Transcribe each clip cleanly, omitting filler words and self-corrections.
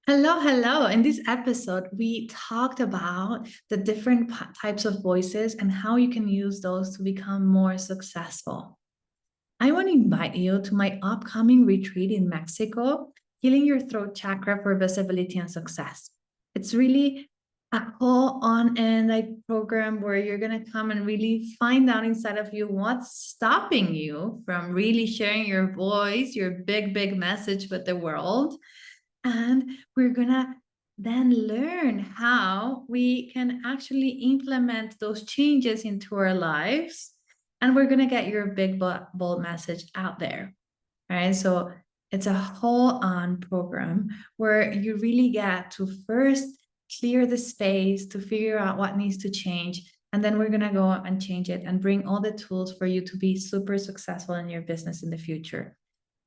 Hello, hello. In this episode, we talked about the different types of voices and how you can use those to become more successful. I want to invite you to my upcoming retreat in Mexico, Healing Your Throat Chakra for Visibility and Success. It's really a whole on-end program where you're going to come and really find out inside of you what's stopping you from really sharing your voice, your big message with the world. And we're going to then learn how we can actually implement those changes into our lives. And we're going to get your big, bold message out there. Right. So it's a whole on program where you really get to first clear the space to figure out what needs to change. And then we're going to go and change it and bring all the tools for you to be super successful in your business in the future.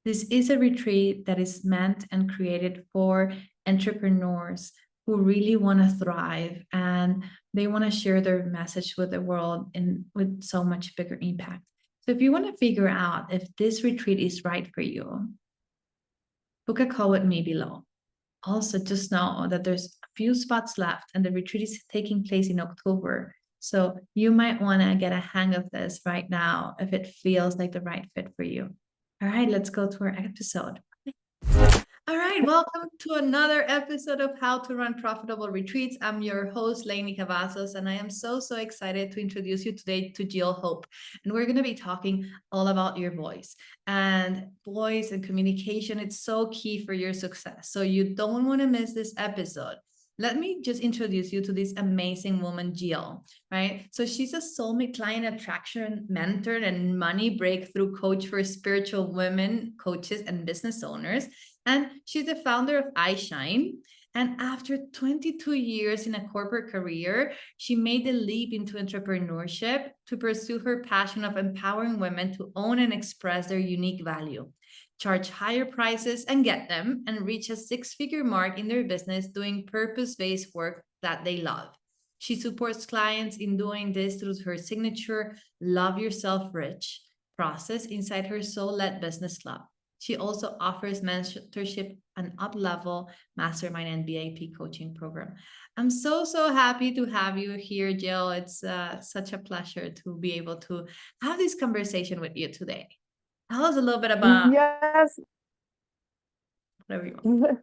This is a retreat that is meant and created for entrepreneurs who really want to thrive and they want to share their message with the world and with so much bigger impact. So if you want to figure out if this retreat is right for you, book a call with me below. Also, just know that there's a few spots left and the retreat is taking place in October. So you might want to get a hang of this right now if it feels like the right fit for you. All right, let's go to our episode. All right, welcome to another episode of How to Run Profitable Retreats. I'm your host, Leni Cavazos, and I am so excited to introduce you today to Jill Hope. And we're going to be talking all about your voice and communication. It's so key for your success. So you don't want to miss this episode. Let me just introduce you to this amazing woman, Jill, right? So she's a soulmate client attraction mentor and money breakthrough coach for spiritual women, coaches, and business owners. And she's the founder of iShine. And after 22 years in a corporate career, she made the leap into entrepreneurship to pursue her passion of empowering women to own and express their unique value, charge higher prices and get them, and reach a six-figure mark in their business doing purpose-based work that they love. She supports clients in doing this through her signature Love Yourself Rich process inside her soul-led business club. She also offers mentorship and up-level mastermind and BIP coaching program. I'm so happy to have you here, Jill. It's such a pleasure to be able to have this conversation with you today. Tell us a little bit about Yes. whatever you want.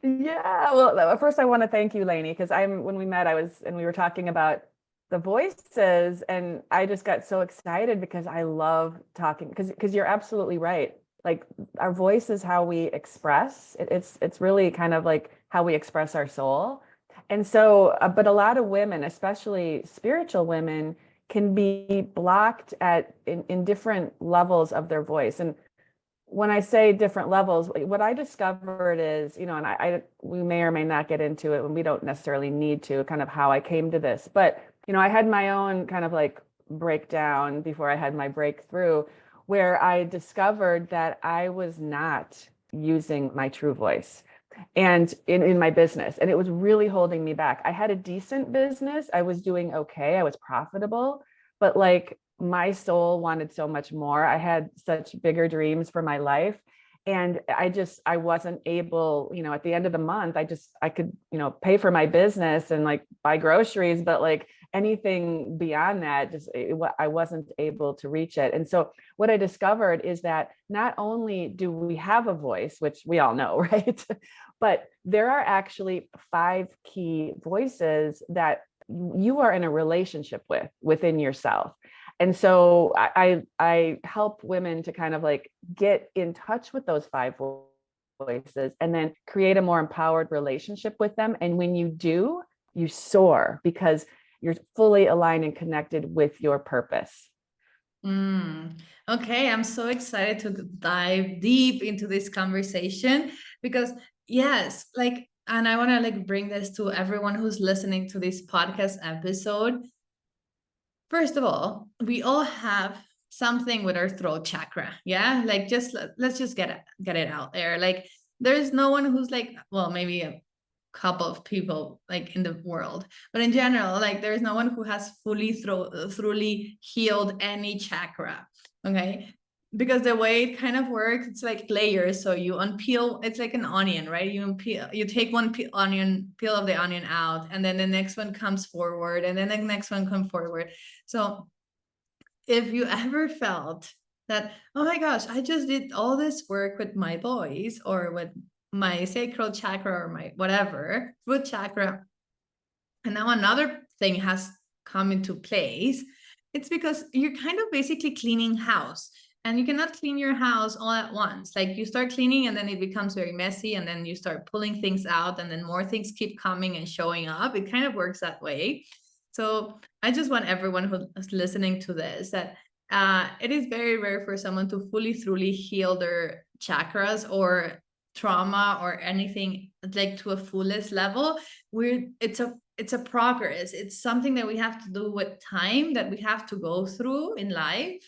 Yeah. Well, first I want to thank you, Leni, because when we met, we were talking about the voices, and I just got so excited because I love talking, because you're absolutely right. Like, our voice is how we express. It's really kind of like how we express our soul. And so, but a lot of women, especially spiritual women, can be blocked in different levels of their voice. And when I say different levels, what I discovered is, and we may or may not get into it, and we don't necessarily need to, kind of how I came to this, but, I had my own kind of like breakdown before I had my breakthrough, where I discovered that I was not using my true voice and in my business. And it was really holding me back. I had a decent business. I was doing okay. I was profitable, but like, my soul wanted so much more. I had such bigger dreams for my life. And I wasn't able, at the end of the month, I could, pay for my business and like buy groceries, but like anything beyond that, I wasn't able to reach it. And so what I discovered is that not only do we have a voice, which we all know, right? But there are actually 5 key voices that you are in a relationship within yourself. And so I help women to kind of like get in touch with those 5 voices and then create a more empowered relationship with them. And when you do, you soar because you're fully aligned and connected with your purpose. Okay, I'm so excited to dive deep into this conversation because yes, and I want to bring this to everyone who's listening to this podcast episode. First of all, we all have something with our throat chakra. Yeah. Let's just get it out there. Like, there's no one who's well, maybe a couple of people in the world, but in general, there's no one who has fully healed any chakra. Okay. because the way it kind of works, it's like layers. So you unpeel, it's like an onion, right? You unpeel, you take one peel of the onion out, and then the next one comes forward, and then the next one comes forward. So if you ever felt that, oh my gosh, I just did all this work with my voice or with my sacral chakra or my whatever, root chakra, and now another thing has come into place, it's because you're kind of basically cleaning house. And you cannot clean your house all at once. Like you start cleaning and then it becomes very messy, and then you start pulling things out, and then more things keep coming and showing up. It kind of works that way. So I just want everyone who's listening to this that it is very rare for someone to fully, truly heal their chakras or trauma or anything like to a fullest level. It's a progress. It's something that we have to do with time, that we have to go through in life.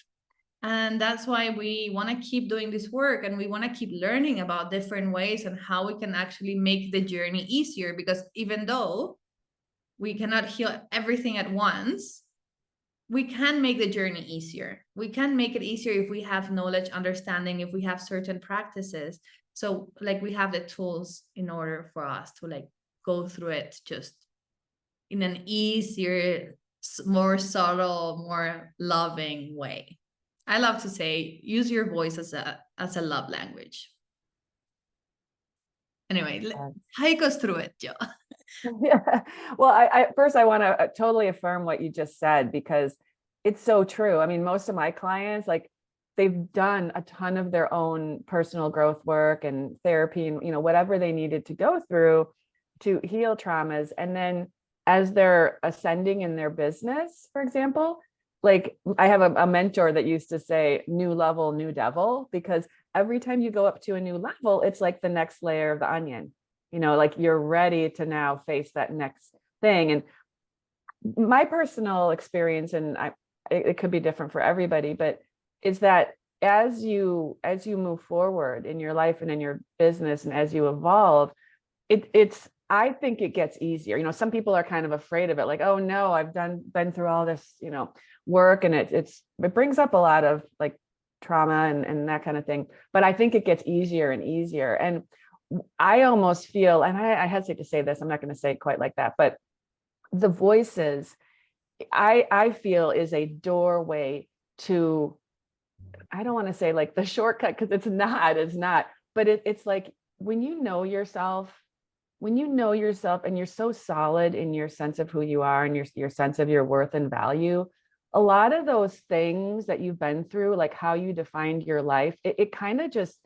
And that's why we want to keep doing this work, and we want to keep learning about different ways and how we can actually make the journey easier. Because even though we cannot heal everything at once, we can make the journey easier. We can make it easier if we have knowledge, understanding, if we have certain practices. So like we have the tools in order for us to like go through it just in an easier, more subtle, more loving way. I love to say, use your voice as a love language. Anyway, take us through it, Jill. Yeah. Well, I first I want to totally affirm what you just said, because it's so true. I mean, most of my clients, like, they've done a ton of their own personal growth work and therapy and, whatever they needed to go through to heal traumas. And then as they're ascending in their business, for example, like I have a mentor that used to say, new level, new devil, because every time you go up to a new level, it's like the next layer of the onion. Like you're ready to now face that next thing. And my personal experience, and it could be different for everybody, but is that as you move forward in your life and in your business, and as you evolve, I think it gets easier. Some people are kind of afraid of it, like, oh no, I've been through all this, work, and it brings up a lot of like trauma and that kind of thing. But I think it gets easier and easier. And I almost feel, and I hesitate to say this, I'm not going to say it quite like that, but the voices, I feel, is a doorway to, I don't want to say like the shortcut, because it's not, but it's like when you know yourself and you're so solid in your sense of who you are and your sense of your worth and value, a lot of those things that you've been through, like how you defined your life, it kind of just,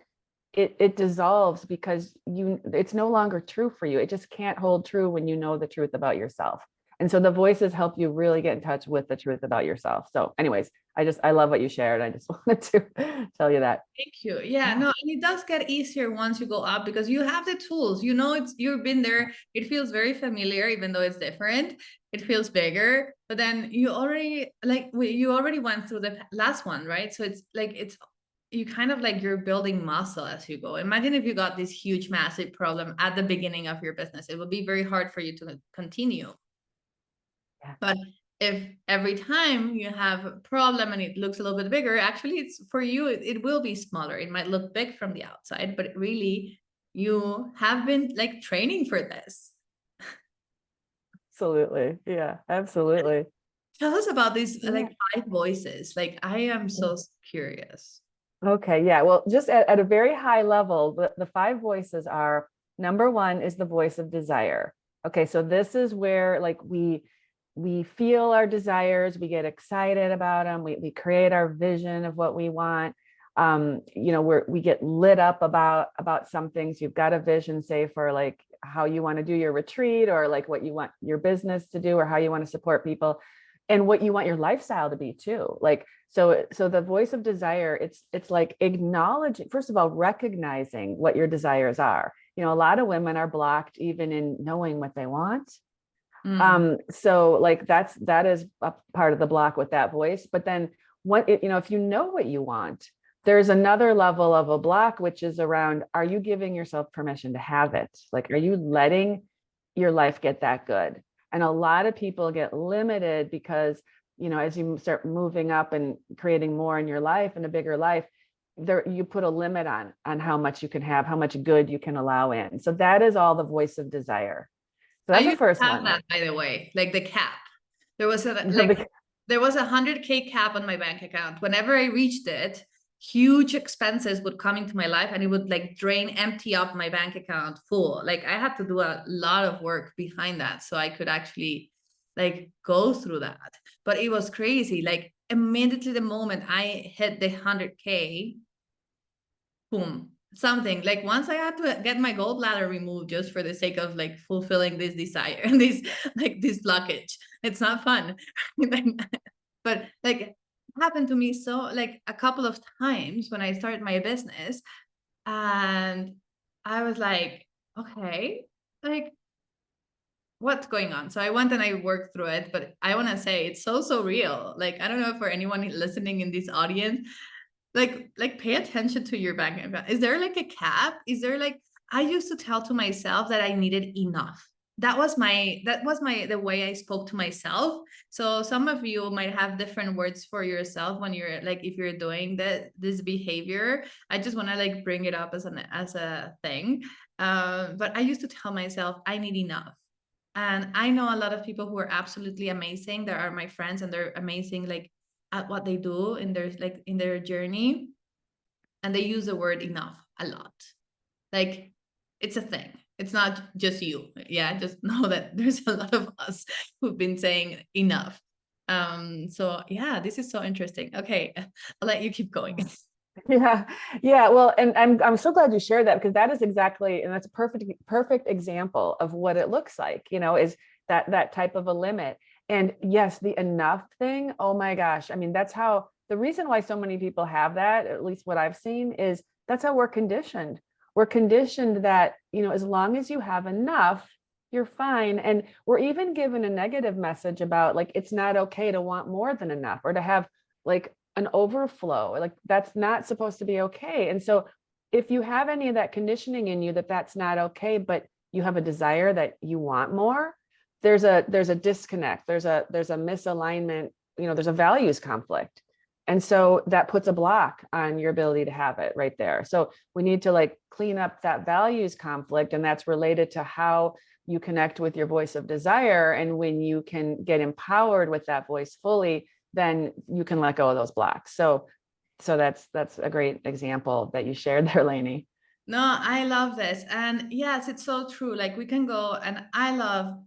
it dissolves, because it's no longer true for you. It just can't hold true when you know the truth about yourself. And so the voices help you really get in touch with the truth about yourself. So anyways, I love what you shared. I just wanted to tell you that. Thank you. Yeah, no, and it does get easier once you go up, because you have the tools. You've been there. It feels very familiar, even though it's different. It feels bigger, but then you already went through the last one, right? So it's like you kind of like you're building muscle as you go. Imagine if you got this huge, massive problem at the beginning of your business. It would be very hard for you to continue. Yeah. But if every time you have a problem and it looks a little bit bigger, actually it's for you, it will be smaller. It might look big from the outside, but really you have been like training for this. Absolutely. Yeah, absolutely. Tell us about these like 5 voices. Like I am so curious. Okay. Yeah. Well, just at a very high level, the 5 voices are: number 1 is the voice of desire. Okay. So this is where like we feel our desires, we get excited about them, we create our vision of what we want. We get lit up about some things. You've got a vision, say, for like how you want to do your retreat, or like what you want your business to do, or how you want to support people, and what you want your lifestyle to be too. Like, so the voice of desire, it's like acknowledging, first of all, recognizing what your desires are. A lot of women are blocked even in knowing what they want. So like that is a part of the block with that voice. But then if you know what you want, there's another level of a block, which is around, are you giving yourself permission to have it? Like, are you letting your life get that good? And a lot of people get limited because, as you start moving up and creating more in your life and a bigger life, there you put a limit on how much you can have, how much good you can allow in. So that is all the voice of desire. So I that's the used first to have one. that, by the way, like the cap. There was a You know, like there was 100K cap on my bank account. Whenever I reached it, huge expenses would come into my life and it would like empty up my bank account full. Like I had to do a lot of work behind that so I could actually like go through that. But it was crazy. Like immediately the moment I hit the 100K, boom, something like once I had to get my gallbladder removed just for the sake of like fulfilling this desire and this like this blockage. It's not fun. But like it happened to me so like a couple of times when I started my business, and I was like, okay, like what's going on? So I went and I worked through it, but I want to say it's so real. Like I don't know for anyone listening in this audience, like pay attention to your bank account. Is there like a cap? Is there like I used to tell to myself that I needed enough. That was my the way I spoke to myself. So some of you might have different words for yourself when you're like if you're doing this behavior. I just want to like bring it up as a thing. But I used to tell myself I need enough. And I know a lot of people who are absolutely amazing. There are my friends and they're amazing like at what they do in their journey, and they use the word enough a lot. Like it's a thing. It's not just you. Yeah, just know that there's a lot of us who've been saying enough. So yeah, this is so interesting. Okay, I'll let you keep going. Yeah, yeah. Well, and I'm so glad you shared that, because that is exactly, and that's a perfect example of what it looks like, is that type of a limit. And yes, the enough thing, oh my gosh. I mean, that's how the reason why so many people have that, at least what I've seen, is that's how we're conditioned. We're conditioned that, as long as you have enough, you're fine. And we're even given a negative message about like it's not okay to want more than enough, or to have like an overflow, like that's not supposed to be okay. And so if you have any of that conditioning in you that that's not okay, but you have a desire that you want more, there's a disconnect, there's a misalignment, there's a values conflict. And so that puts a block on your ability to have it right there. So we need to like clean up that values conflict, and that's related to how you connect with your voice of desire. And when you can get empowered with that voice fully, then you can let go of those blocks. So that's a great example that you shared there, Leni. No, I love this. And yes, it's so true. Like we can go and I love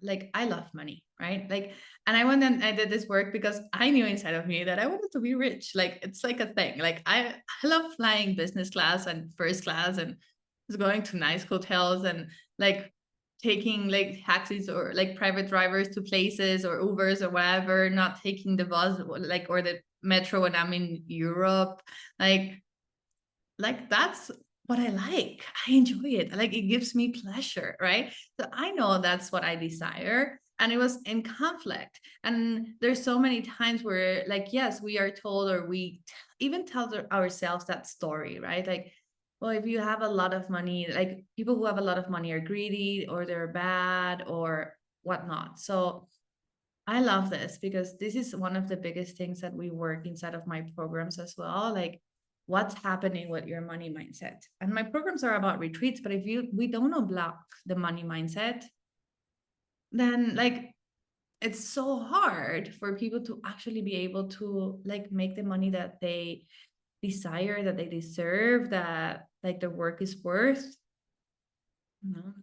money, right? Like, and I went and I did this work because I knew inside of me that I wanted to be rich. Like it's like a thing. Like I love flying business class and first class and just going to nice hotels and like taking like taxis or like private drivers to places or Ubers or whatever, not taking the bus like or the metro when I'm in Europe. Like that's what I like. I enjoy it. Like it gives me pleasure, right? So I know that's what I desire. And it was in conflict. And there's so many times where, like, yes, we are told, or we even tell ourselves that story, right? Like, well, if you have a lot of money, like people who have a lot of money are greedy or they're bad or whatnot. So I love this because this is one of the biggest things that we work inside of my programs as well. Like what's happening with your money mindset. And my programs are about retreats, but if we don't unblock the money mindset, then like it's so hard for people to actually be able to like make the money that they desire, that they deserve, that like their work is worth.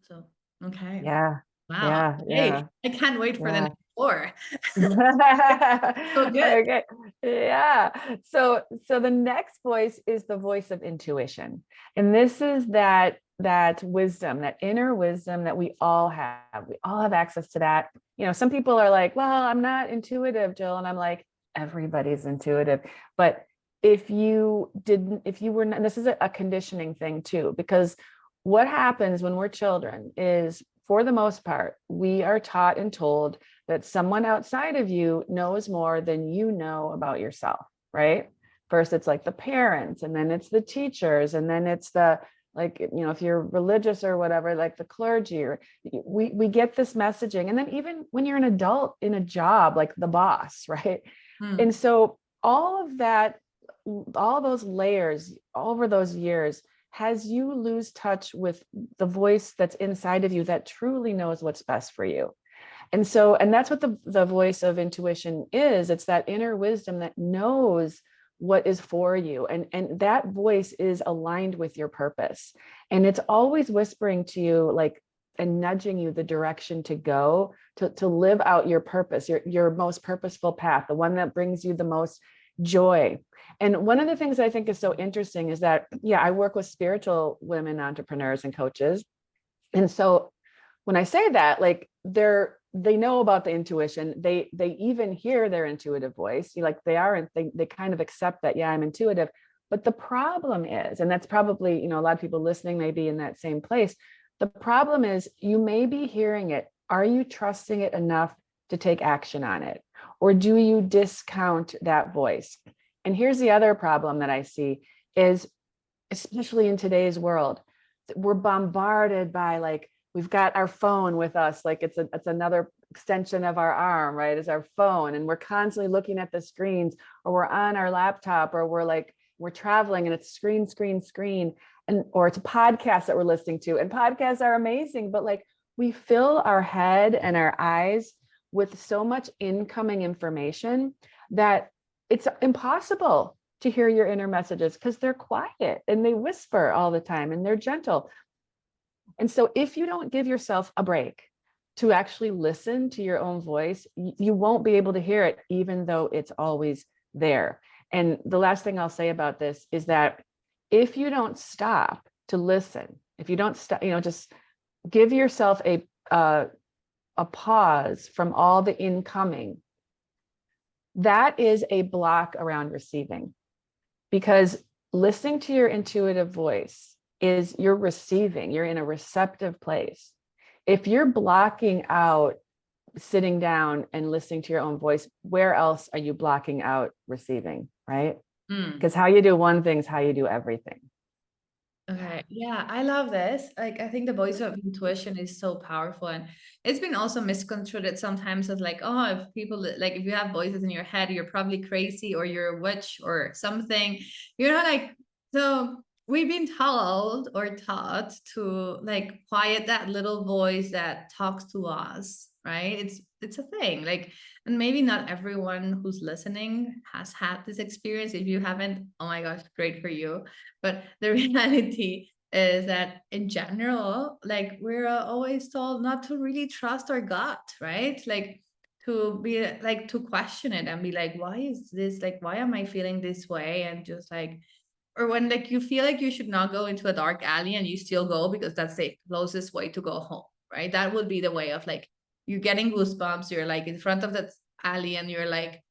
So okay. Yeah, Wow. yeah, Hey, yeah, I can't wait for the yeah. next 4. So good. Okay. Yeah. So the next voice is the voice of intuition. And this is that wisdom, that inner wisdom that we all have. We all have access to that. Some people are like, well, I'm not intuitive, Jill. And I'm like, everybody's intuitive. But if you were not, this is a conditioning thing too, because what happens when we're children is, for the most part, we are taught and told that someone outside of you knows more than you know about yourself, right? First, it's like the parents, and then it's the teachers, and then it's the, like, if you're religious or whatever, like the clergy, or we get this messaging. And then even when you're an adult in a job, like the boss, right? Hmm. And so all of that all those layers over those years, has you lose touch with the voice that's inside of you that truly knows what's best for you. And so, and that's what the voice of intuition is. It's that inner wisdom that knows what is for you. And that voice is aligned with your purpose. And it's always whispering to you, like, and nudging you the direction to go, to live out your purpose, your most purposeful path, the one that brings you the most joy. And one of the things I think is so interesting is that, yeah, I work with spiritual women entrepreneurs and coaches. And so when I say that, like, they know about the intuition, they even hear their intuitive voice, like they kind of accept that, yeah, I'm intuitive. But the problem is, and that's probably, you know, a lot of people listening may be in that same place. The problem is, you may be hearing it. Are you trusting it enough to take action on it? Or do you discount that voice? And here's the other problem that I see is, especially in today's world, we're bombarded by, like, we've got our phone with us, like it's another extension of our arm, right? Is our phone. And we're constantly looking at the screens, or we're on our laptop, or we're traveling and it's screen, screen, screen. And, or it's a podcast that we're listening to, and podcasts are amazing, but like, we fill our head and our eyes with so much incoming information that it's impossible to hear your inner messages, because they're quiet and they whisper all the time and they're gentle. And so if you don't give yourself a break to actually listen to your own voice, you won't be able to hear it, even though it's always there. And the last thing I'll say about this is that if you don't stop to listen, if you don't stop, just give yourself a pause from all the incoming, that is a block around receiving. Because listening to your intuitive voice is you're receiving, you're in a receptive place. If you're blocking out sitting down and listening to your own voice, where else are you blocking out receiving, right? Because how you do one thing is how you do everything. Okay. Yeah, I love this. Like, I think the voice of intuition is so powerful, and it's been also misconstrued sometimes as like, oh, if people like, if you have voices in your head, you're probably crazy or you're a witch or something. Like, so we've been told or taught to like quiet that little voice that talks to us, right? It's a thing. Like, and maybe not everyone who's listening has had this experience. If you haven't, oh my gosh, great for you. But the reality is that in general, like, we're always told not to really trust our gut, right? Like, to be like, to question it and be like, why is this, like, why am I feeling this way? And just like, or when like you feel like you should not go into a dark alley and you still go because that's the closest way to go home, right? That would be the way of like, you're getting goosebumps, you're like in front of that alley and you're like,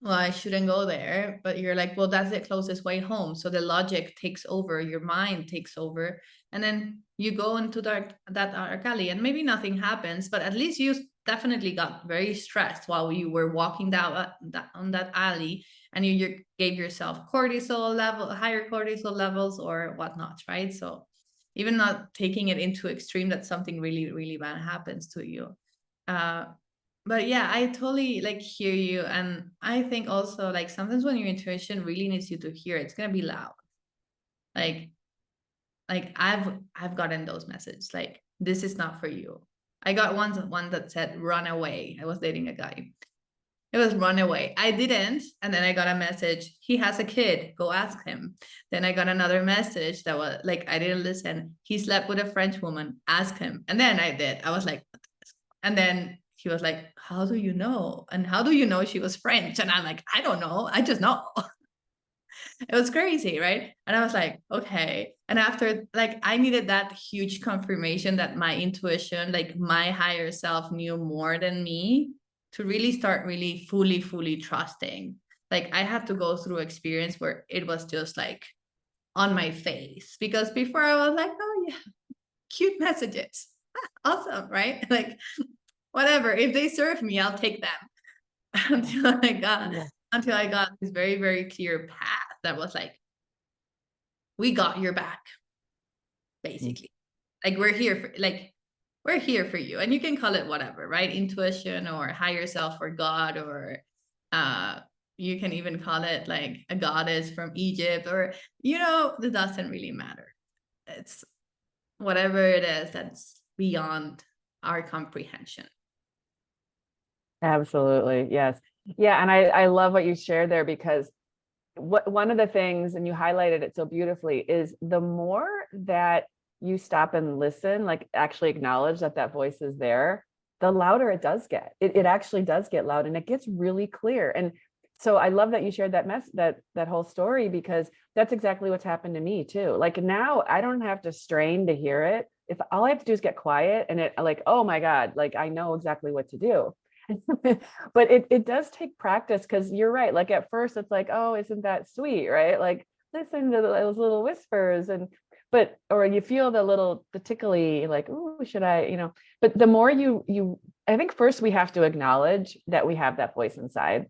well, I shouldn't go there. But you're like, well, that's the closest way home. So the logic takes over, your mind takes over. And then you go into that dark alley and maybe nothing happens, but at least you definitely got very stressed while you were walking down on that alley, and you gave yourself higher cortisol levels or whatnot, right? So even not taking it into extreme that something really, really bad happens to you. But yeah, I totally like hear you. And I think also like sometimes when your intuition really needs you to hear, it's gonna be loud. Like I've gotten those messages like, this is not for you. I got one that said run away. I was dating a guy. It was run away. I didn't. And then I got a message, he has a kid, go ask him. Then I got another message that was like, I didn't listen. He slept with a French woman, ask him. And then I did. I was like, and then he was like, how do you know? And how do you know she was French? And I'm like, I don't know. I just know. It was crazy, right? And I was like, okay. And after, like, I needed that huge confirmation that my intuition, like my higher self, knew more than me to really start really fully trusting. Like, I had to go through experience where it was just like on my face, because before I was like, oh yeah, cute messages, awesome, right? Like, whatever, if they serve me, I'll take them. Until I got this very, very clear path that was like, we got your back, basically. Like, we're here for you. And you can call it whatever, right? Intuition or higher self or God or you can even call it like a goddess from Egypt, or, it doesn't really matter. It's whatever it is that's beyond our comprehension. Absolutely. Yes. Yeah. And I love what you shared there, because one of the things, and you highlighted it so beautifully, is the more that you stop and listen, like actually acknowledge that that voice is there, the louder it does get. It actually does get loud, and it gets really clear. And so I love that you shared that whole story, because that's exactly what's happened to me too. Like now I don't have to strain to hear it. If all I have to do is get quiet, and it like, oh my God, like I know exactly what to do. But it does take practice, because you're right. Like at first it's like, oh, isn't that sweet, right? Like listen to those little whispers, or you feel the tickly, like, oh, should I, but the more I think first we have to acknowledge that we have that voice inside,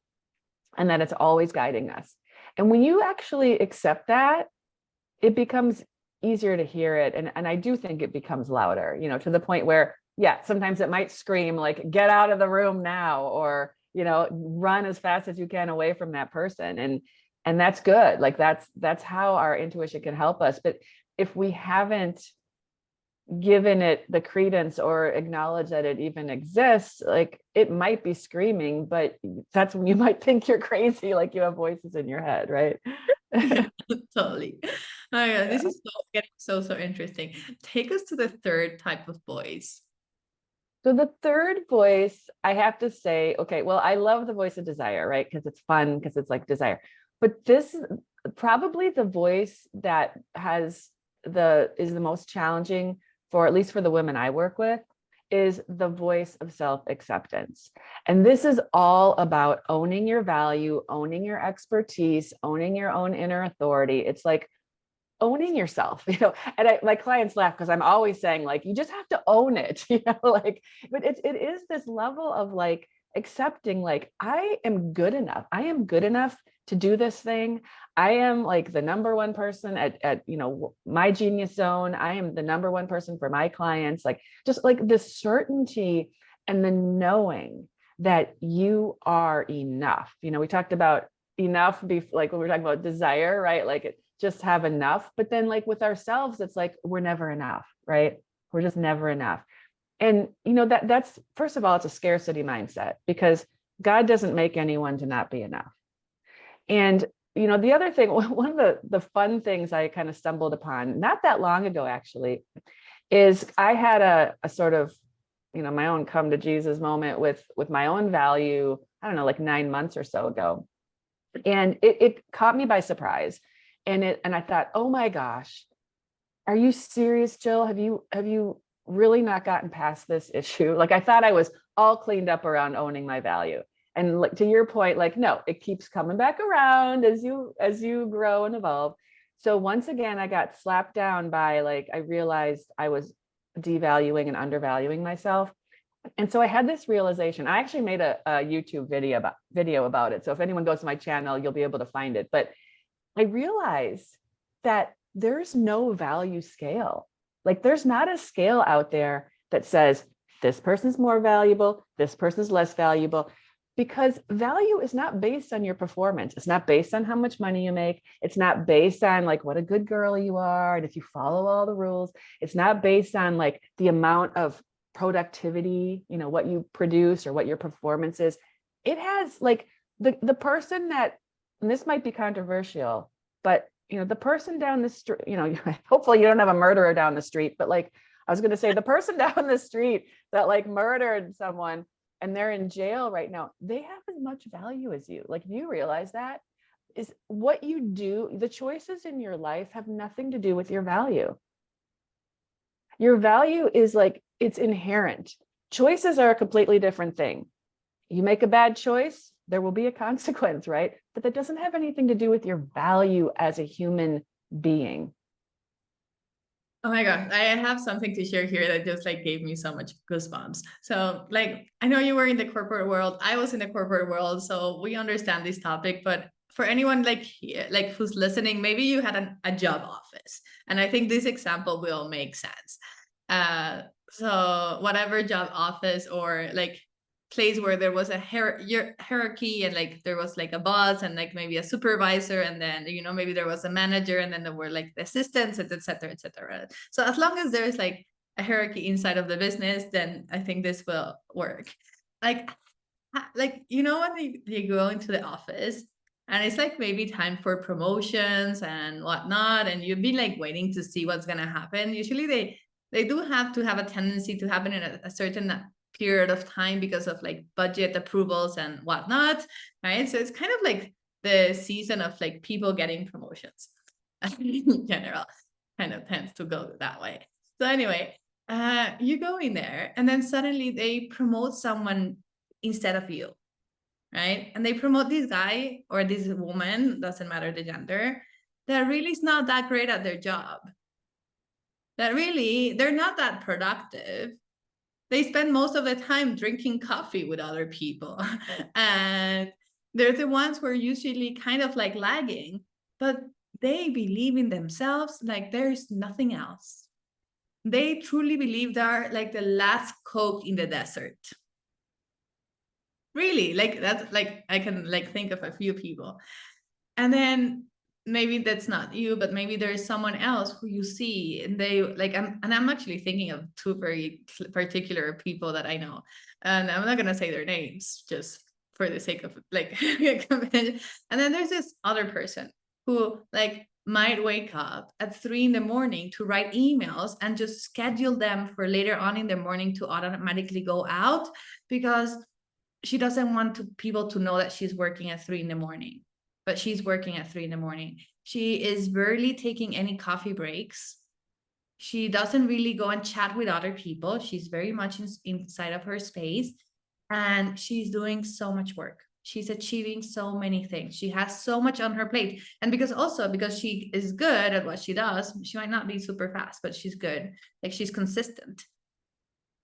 and that it's always guiding us. And when you actually accept that, it becomes easier to hear it. And I do think it becomes louder, to the point where, yeah, sometimes it might scream like, get out of the room now, or, run as fast as you can away from that person. And that's good. Like that's how our intuition can help us. But if we haven't given it the credence or acknowledge that it even exists, like it might be screaming, but that's when you might think you're crazy, like you have voices in your head, right? Totally. Oh yeah, this is getting so interesting. Take us to the third type of voice. So the third voice, I have to say, okay, well, I love the voice of desire, right? Because it's fun, because it's like desire. But this is probably the voice that is the most challenging, for at least for the women I work with, is the voice of self-acceptance. And this is all about owning your value, owning your expertise, owning your own inner authority. It's like owning yourself, and my clients laugh, because I'm always saying, like, you just have to own it, like, but it is this level of like accepting, like, I am good enough. I am good enough to do this thing. I am like the number one person at my genius zone. I am the number one person for my clients. Like, just like the certainty and the knowing that you are enough. We talked about enough like when we were talking about desire, right? Like just have enough. But then like with ourselves, it's like, we're never enough, right? We're just never enough. And that's, first of all, it's a scarcity mindset, because God doesn't make anyone to not be enough. And the other thing, one of the fun things I kind of stumbled upon not that long ago, actually, is I had a sort of, my own come to Jesus moment with my own value, I don't know, like 9 months or so ago. And it caught me by surprise. And I thought, oh my gosh, are you serious, Jill? Have you really not gotten past this issue? Like, I thought I was all cleaned up around owning my value. And like, to your point, like, no, it keeps coming back around as you grow and evolve. So once again, I got slapped down by, like, I realized I was devaluing and undervaluing myself. And so I had this realization. I actually made a YouTube video about it. So if anyone goes to my channel, you'll be able to find it. But I realized that there's no value scale. Like, there's not a scale out there that says this person's more valuable, this person's less valuable, because value is not based on your performance. It's not based on how much money you make. It's not based on like what a good girl you are and if you follow all the rules. It's not based on like the amount of productivity, what you produce or what your performance is. It has like the person that, and this might be controversial, but the person down the street, hopefully you don't have a murderer down the street, but like, I was going to say, the person down the street that like murdered someone and they're in jail right now, they have as much value as you. Like, you realize that is what you do. The choices in your life have nothing to do with your value. Your value is like, it's inherent. Choices are a completely different thing. You make a bad choice, there will be a consequence, right? But that doesn't have anything to do with your value as a human being. Oh my God, I have something to share here that just like gave me so much goosebumps. So like, I know you were in the corporate world, I was in the corporate world, so we understand this topic, but for anyone like who's listening, maybe you had a job office. And I think this example will make sense. So whatever job office or like place where there was a hierarchy, and like there was like a boss and like maybe a supervisor, and then maybe there was a manager, and then there were like the assistants, etc., etc. So as long as there's like a hierarchy inside of the business, then I think this will work. Like when you go into the office and it's like maybe time for promotions and whatnot, and you've been like waiting to see what's gonna happen. Usually they do have to have a tendency to happen in a certain period of time because of like budget approvals and whatnot, right? So it's kind of like the season of like people getting promotions in general, kind of tends to go that way. So anyway, you go in there and then suddenly they promote someone instead of you, right? And they promote this guy or this woman, doesn't matter the gender, that really is not that great at their job, that really they're not that productive. They spend most of the time drinking coffee with other people. And they're the ones who are usually kind of like lagging, but they believe in themselves like there's nothing else. They truly believe they're like the last Coke in the desert. Really, like that's like I can like think of a few people. And then maybe that's not you, but maybe there's someone else who you see and they like I'm actually thinking of two very particular people that I know. And I'm not gonna say their names just for the sake of like and then there's this other person who like might wake up at 3 a.m. to write emails and just schedule them for later on in the morning to automatically go out because she doesn't want people to know that she's working at 3 a.m, but she's working at 3 a.m. She is barely taking any coffee breaks. She doesn't really go and chat with other people. She's very much inside of her space, and she's doing so much work. She's achieving so many things. She has so much on her plate. And because she is good at what she does, she might not be super fast, but she's good. Like she's consistent.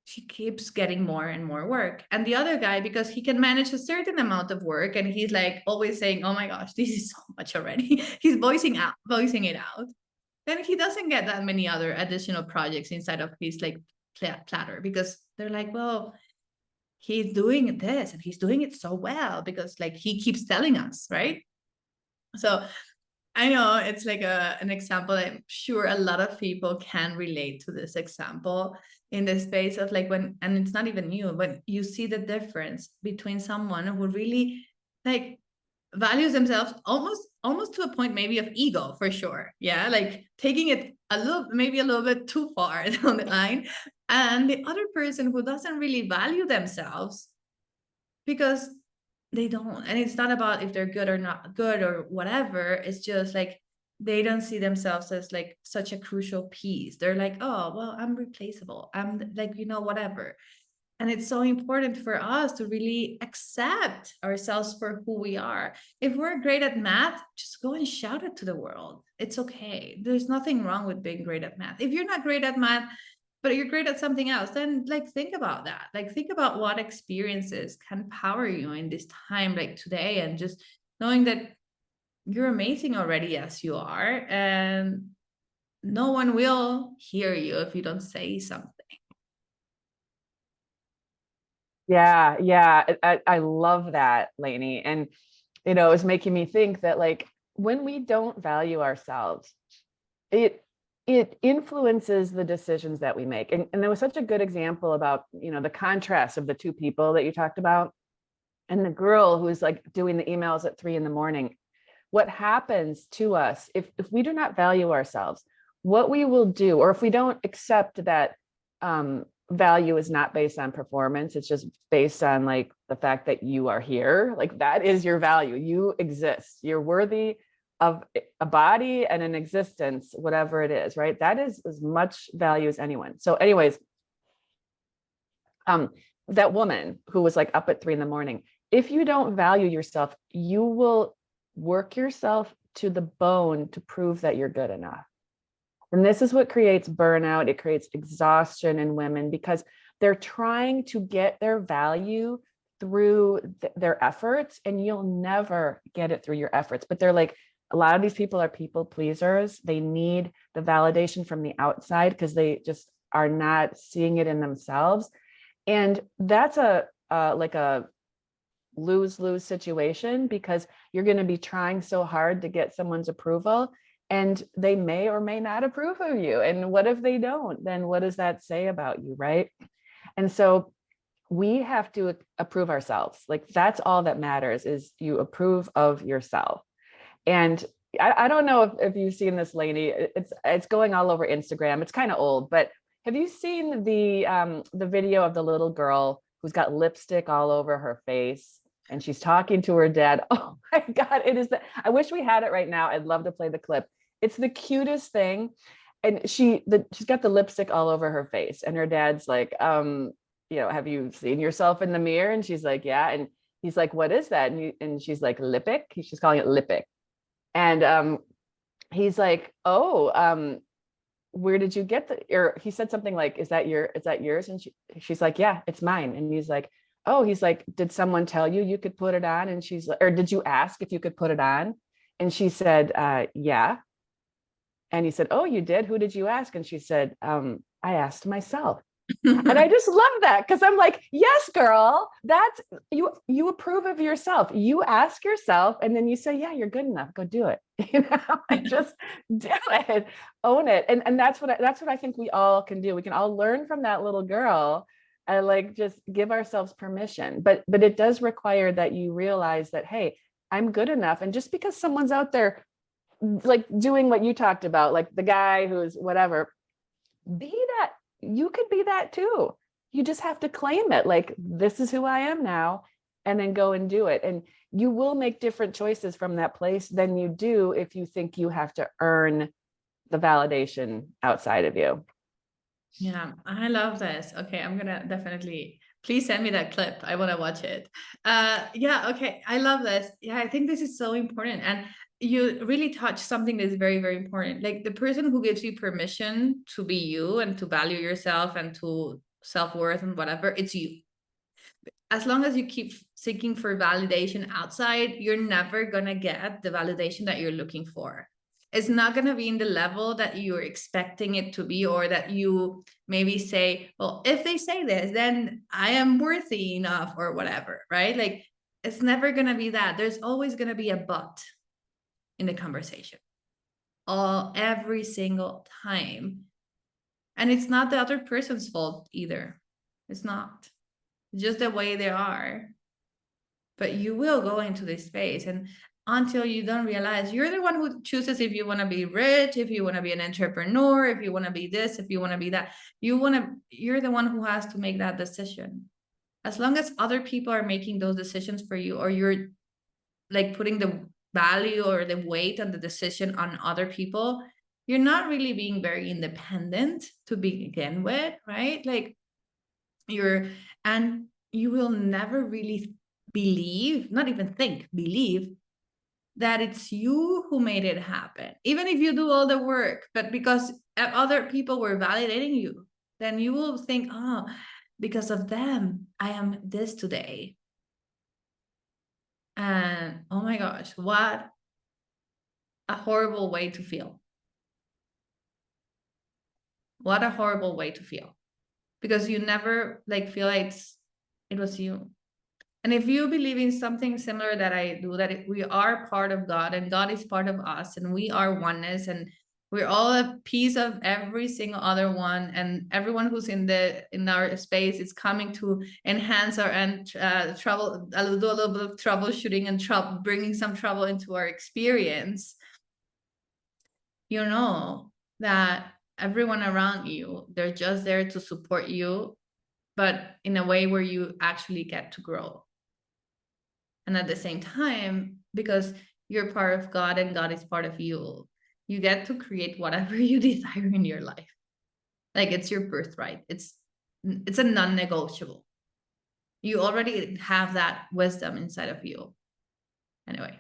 She keeps getting more and more work. And the other guy, because he can manage a certain amount of work and he's like always saying, oh my gosh, this is so much already. He's voicing it out. Then he doesn't get that many other additional projects inside of his like platter because they're like, well, he's doing this and he's doing it so well because like he keeps telling us, right? So I know it's like an example. I'm sure a lot of people can relate to this example in the space of like and it's not even you, but you see the difference between someone who really like values themselves almost to a point maybe of ego for sure. Yeah. Like taking it maybe a little bit too far down the line. And the other person who doesn't really value themselves because they don't. And it's not about if they're good or not good or whatever. It's just like they don't see themselves as like such a crucial piece. They're like, oh, well, I'm replaceable. I'm like, whatever. And it's so important for us to really accept ourselves for who we are. If we're great at math, just go and shout it to the world. It's okay. There's nothing wrong with being great at math. If you're not great at math, but you're great at something else, then like think about that. Like think about what experiences can power you in this time like today, and just knowing that you're amazing already as you are, and no one will hear you if you don't say something. Yeah, yeah. I love that, Leni. And, it was making me think that like when we don't value ourselves, it influences the decisions that we make. And there was such a good example about, the contrast of the two people that you talked about and the girl who's like doing the emails at 3 a.m. What happens to us if we do not value ourselves, what we will do, or if we don't accept that value is not based on performance, it's just based on like the fact that you are here, like that is your value, you exist, you're worthy of a body and an existence, whatever it is, right? That is as much value as anyone. So anyways, that woman who was like up at 3 a.m, if you don't value yourself, you will work yourself to the bone to prove that you're good enough. And this is what creates burnout. It creates exhaustion in women because they're trying to get their value through their efforts, and you'll never get it through your efforts. But they're like, a lot of these people are people pleasers. They need the validation from the outside because they just are not seeing it in themselves. And that's a like a lose-lose situation, because you're going to be trying so hard to get someone's approval, and they may or may not approve of you. And what if they don't? Then what does that say about you, right? And so we have to approve ourselves. Like, that's all that matters, is you approve of yourself. And I don't know if you've seen this, Leni. It's going all over Instagram. It's kind of old, but have you seen the video of the little girl who's got lipstick all over her face, and she's talking to her dad? Oh my God, it is I wish we had it right now. I'd love to play the clip. It's the cutest thing. And she's got the lipstick all over her face, and her dad's like, have you seen yourself in the mirror? And she's like, yeah. And he's like, what is that? And she's like, Lippic. She's calling it Lippic. And he's like, oh, where did you get or he said something like, is that yours? And she's like, yeah, it's mine. And he's like, oh, he's like, did someone tell you could put it on? And she's like, or did you ask if you could put it on? And she said, yeah. And he said, oh, you did? Who did you ask? And she said, I asked myself. And I just love that, because I'm like, yes, girl, that's you approve of yourself. You ask yourself, and then you say, yeah, you're good enough. Go do it. Just do it, own it. And that's what I think we all can do. We can all learn from that little girl and like just give ourselves permission. But it does require that you realize that, hey, I'm good enough. And just because someone's out there like doing what you talked about, like the guy who's whatever, be that. You could be that too. You just have to claim it. Like, this is who I am now, and then go and do it. And you will make different choices from that place than you do if you think you have to earn the validation outside of you. Yeah, I love this. Okay, I'm gonna definitely, please send me that clip. I want to watch it. Yeah, okay, I love this. Yeah, I think this is so important. And you really touch something that is very, very important. Like, the person who gives you permission to be you and to value yourself and to self-worth and whatever, it's you. As long as you keep seeking for validation outside, you're never gonna get the validation that you're looking for. It's not going to be in the level that you're expecting it to be, or that you maybe say, well, if they say this, then I am worthy enough, or whatever, right? Like, it's never going to be that. There's always going to be a but in the conversation, every single time. And it's not the other person's fault either. It's not. It's just the way they are. But you will go into this space, and until you don't realize, you're the one who chooses if you want to be rich, if you want to be an entrepreneur, if you want to be this, if you want to be that. You're the one who has to make that decision. As long as other people are making those decisions for you, or you're like putting the value or the weight on the decision on other people, you're not really being very independent to begin with, right? Like, and you will never really believe, not even think, believe that it's you who made it happen, even if you do all the work. But because other people were validating you, then you will think, oh, because of them, I am this today. And oh my gosh, what a horrible way to feel. What a horrible way to feel. Because you never like feel like it was you. And if you believe in something similar that I do, that we are part of God and God is part of us, and we are oneness, and we're all a piece of every single other one, and everyone who's in our space is coming to enhance our trouble, do a little bit of troubleshooting and bringing some trouble into our experience. You know that everyone around you, they're just there to support you, but in a way where you actually get to grow. And at the same time, because you're part of God and God is part of you, you get to create whatever you desire in your life. Like, it's your birthright. It's a non-negotiable. You already have that wisdom inside of you. Anyway.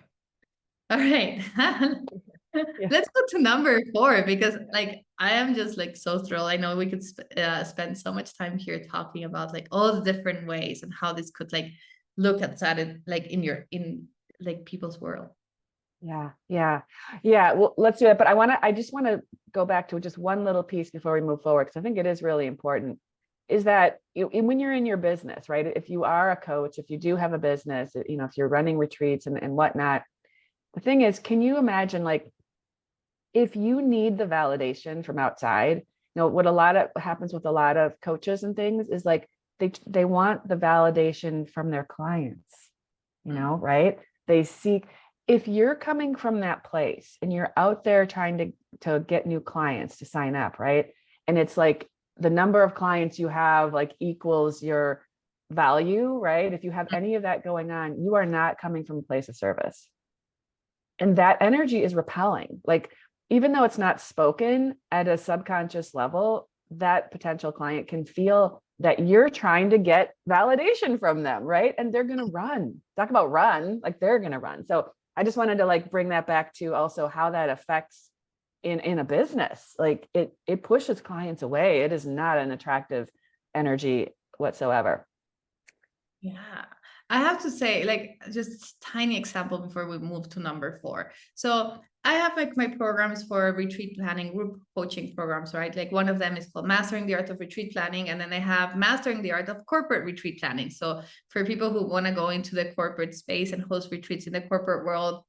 All right. Yeah. Let's go to number 4, because like, I am just like so thrilled. I know we could spend so much time here talking about like all the different ways and how this could like look at it like in like people's world. Yeah. Well, let's do it. But I just want to go back to just one little piece before we move forward, because I think it is really important. is that when you're in your business, right? If you are a coach, if you do have a business, if you're running retreats and whatnot, the thing is, can you imagine, like, if you need the validation from outside, what happens with a lot of coaches and things is like, they want the validation from their clients, right? They seek, if you're coming from that place and you're out there trying to get new clients to sign up, right? And it's like the number of clients you have like equals your value, right? If you have any of that going on, you are not coming from a place of service. And that energy is repelling. Like, even though it's not spoken at a subconscious level, that potential client can feel that you're trying to get validation from them, right? And they're going to run. Talk about run, like they're going to run. So I just wanted to like bring that back to also how that affects in a business. Like it pushes clients away. It is not an attractive energy whatsoever. Yeah. I have to say, like, just tiny example before we move to number 4. So I have like my programs for retreat planning, group coaching programs, right? Like one of them is called Mastering the Art of Retreat Planning. And then I have Mastering the Art of Corporate Retreat Planning. So for people who want to go into the corporate space and host retreats in the corporate world,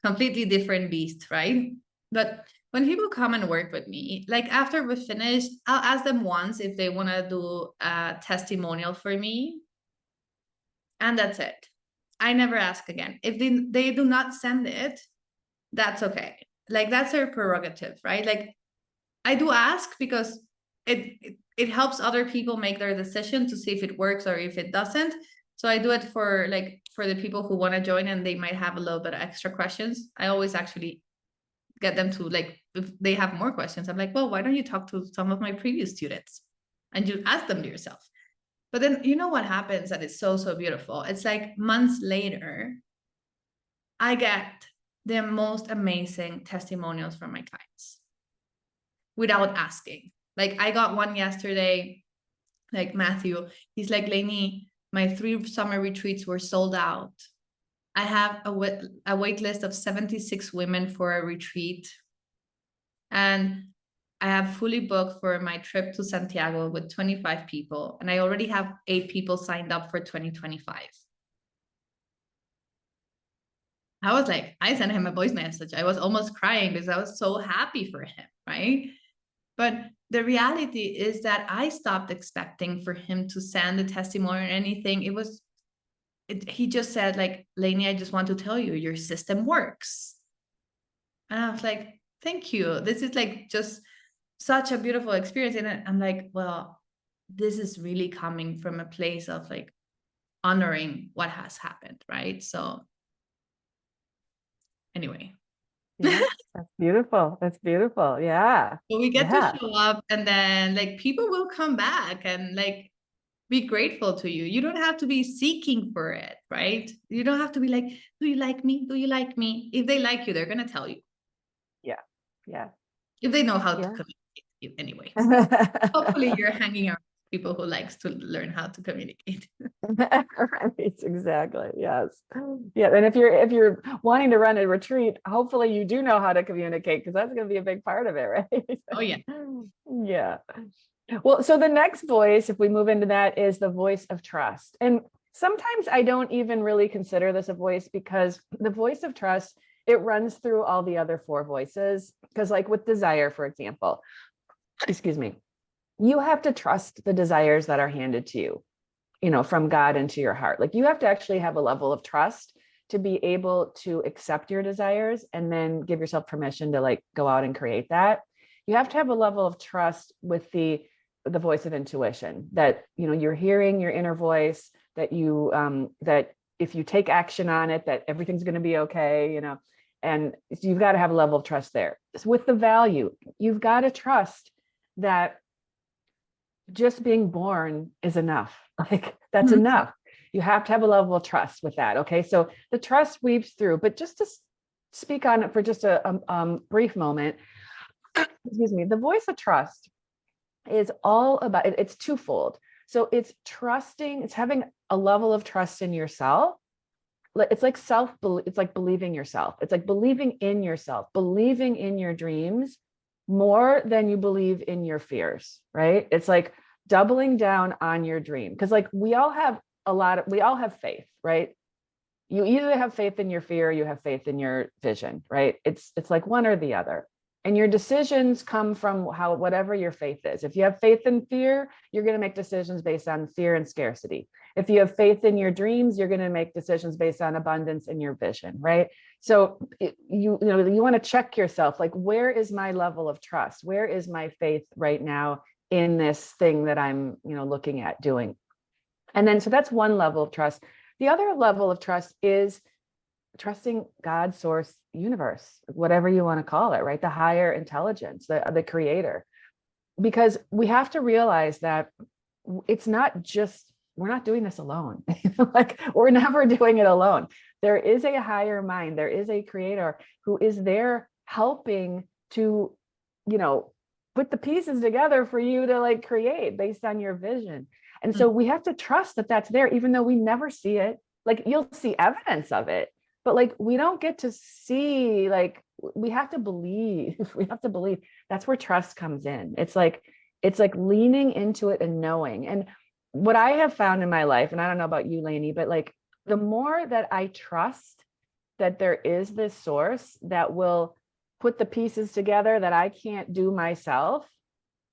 completely different beast, right? But when people come and work with me, like after we're finished, I'll ask them once if they want to do a testimonial for me. And that's it. I never ask again. If they do not send it, that's okay. Like that's their prerogative, right? Like I do ask because it helps other people make their decision to see if it works or if it doesn't. So I do it for the people who want to join and they might have a little bit of extra questions. I always actually get them to, like, if they have more questions, I'm like, well, why don't you talk to some of my previous students and you ask them to yourself? But then you know what happens that is so, so beautiful. It's like months later, I get the most amazing testimonials from my clients without asking. Like I got one yesterday, like Matthew, he's like, Leni, my 3 summer retreats were sold out. I have a wait list of 76 women for a retreat. And I have fully booked for my trip to Santiago with 25 people. And I already have 8 people signed up for 2025. I was like, I sent him a voice message. I was almost crying because I was so happy for him, right? But the reality is that I stopped expecting for him to send a testimony or anything. He just said, like, Leni, I just want to tell you, your system works. And I was like, thank you. This is like just such a beautiful experience. And I'm like, well, this is really coming from a place of like honoring what has happened, right? So anyway. Yeah, that's beautiful. That's beautiful. Yeah. So we get Yeah. to show up and then like people will come back and like be grateful to you. You don't have to be seeking for it, right? You don't have to be like, do you like me? Do you like me? If they like you, they're going to tell you. Yeah. Yeah. If they know how to Yeah. communicate anyway. Hopefully you're hanging around people who likes to learn how to communicate. Right, exactly. Yes. Yeah. And if you're wanting to run a retreat, hopefully you do know how to communicate, because that's going to be a big part of it, right? Oh yeah. Yeah. Well, so the next voice, if we move into that, is the voice of trust. And sometimes I don't even really consider this a voice, because the voice of trust, it runs through all the other 4 voices. Because like with desire, for example, excuse me, you have to trust the desires that are handed to you, from God into your heart. Like you have to actually have a level of trust to be able to accept your desires and then give yourself permission to like go out and create that. You have to have a level of trust with the voice of intuition, that you're hearing your inner voice, that that if you take action on it, that everything's going to be okay, and you've got to have a level of trust there. With the value, you've got to trust that just being born is enough. Like that's enough. You have to have a level of trust with that. Okay. So the trust weaves through, but just to speak on it for just a brief moment, excuse me, the voice of trust is all about, it's twofold. So it's trusting, it's having a level of trust in yourself. It's like it's like believing yourself. It's like believing in yourself, believing in your dreams more than you believe in your fears, right? It's like doubling down on your dream. Because like we all have faith, right? You either have faith in your fear, or you have faith in your vision, right? It's like one or the other. And your decisions come from whatever your faith is. If you have faith in fear, you're going to make decisions based on fear and scarcity. If you have faith in your dreams, you're going to make decisions based on abundance and your vision, right? So you want to check yourself, like, where is my level of trust? Where is my faith right now in this thing that I'm, looking at doing? And then, so that's one level of trust. The other level of trust is trusting God, source, universe, whatever you want to call it, right? The higher intelligence, the creator. Because we have to realize that it's not just, we're not doing this alone. Like, we're never doing it alone. There is a higher mind. There is a creator who is there helping to, put the pieces together for you to like create based on your vision. And so we have to trust that that's there, even though we never see it. Like, you'll see evidence of it, but like, we don't get to see, like, we have to believe. That's where trust comes in. It's like leaning into it and knowing. And what I have found in my life, and I don't know about you, Leni, but like, the more that I trust that there is this source that will put the pieces together that I can't do myself,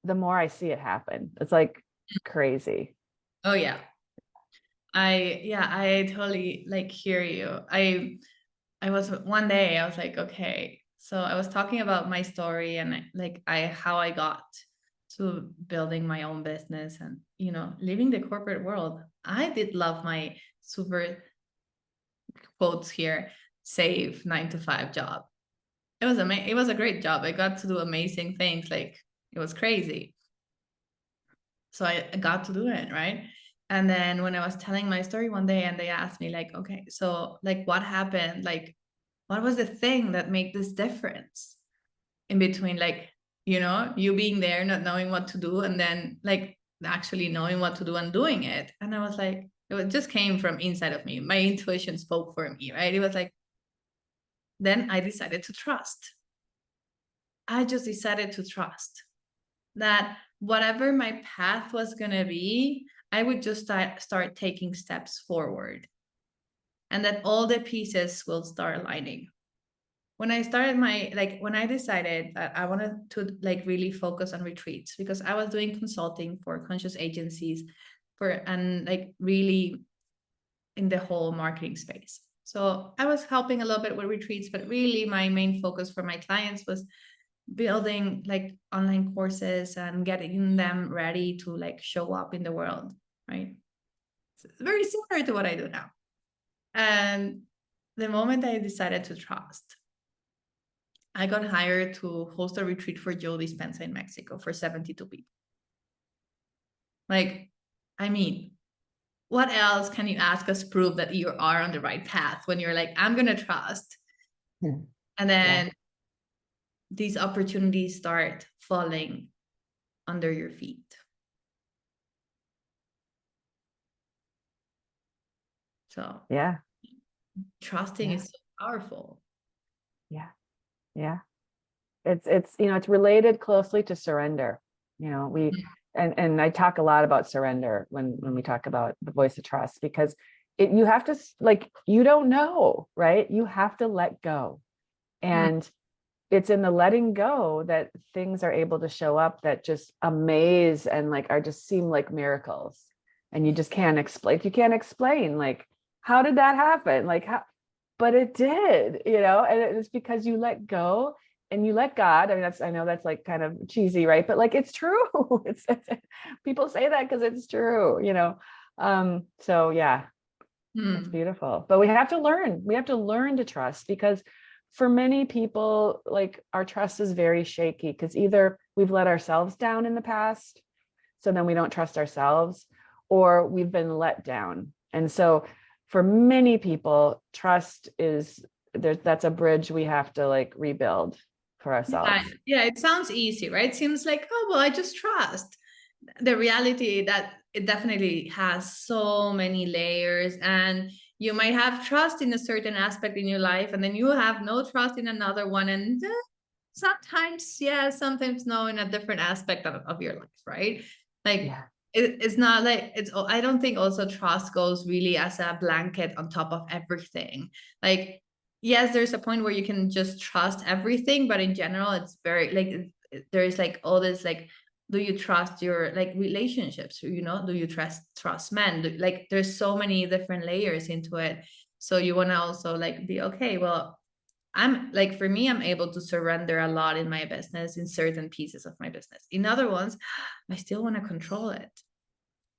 the more I see it happen. It's like crazy. Oh yeah. I totally like hear you. I was one day, I was like, okay, so I was talking about my story and like how I got to building my own business and leaving the corporate world. I did love my super quotes here, safe 9-to-5 job. It was amazing. It was a great job. I got to do amazing things. Like, it was crazy. So I got to do it, right? And then when I was telling my story one day and they asked me like, okay, so like what happened? Like, what was the thing that made this difference in between, like, you being there, not knowing what to do, and then like actually knowing what to do and doing it? And I was like, it just came from inside of me. My intuition spoke for me, right? It was like, then I decided to trust. I just decided to trust that whatever my path was going to be, I would just start taking steps forward, and that all the pieces will start aligning. When I started when I decided that I wanted to like really focus on retreats, because I was doing consulting for conscious agencies and like really in the whole marketing space. So I was helping a little bit with retreats, but really my main focus for my clients was building like online courses and getting them ready to like show up in the world, right? So it's very similar to what I do now. And the moment I decided to trust, I got hired to host a retreat for Jill Dispenza in Mexico for 72 people. Like, I mean, what else can you ask us prove that you are on the right path when you're like, I'm going to trust. And then these opportunities start falling under your feet. So trusting is so powerful. It's related closely to surrender. And I talk a lot about surrender when we talk about the voice of trust, because you have to, like, you don't know, right? You have to let go. And it's in the letting go that things are able to show up that just amaze and like seem like miracles. And you just can't explain. If you can't explain, like, how did that happen? Like, how? But it did, and it's because you let go and you let God. I mean, I know that's like kind of cheesy, right? But like, it's true. It's people say that because it's true, So yeah, it's beautiful. But we have to learn to trust, because for many people, like, our trust is very shaky because either we've let ourselves down in the past, so then we don't trust ourselves, or we've been let down. And so for many people, trust that's a bridge we have to like rebuild for ourselves. Yeah, it sounds easy, right? It seems like, oh, well, I just trust. The reality that it definitely has so many layers, and you might have trust in a certain aspect in your life, and then you have no trust in another one, and sometimes yes, sometimes no, in a different aspect of your life, right? Like, it's not like I don't think also trust goes really as a blanket on top of everything. Like, yes, there's a point where you can just trust everything, but in general, it's very like there's like all this like, do you trust your like relationships? You know, do you trust men? Like, there's so many different layers into it. So you want to also like be okay. Well, I'm like, for me, I'm able to surrender a lot in my business, in certain pieces of my business. In other ones, I still want to control it.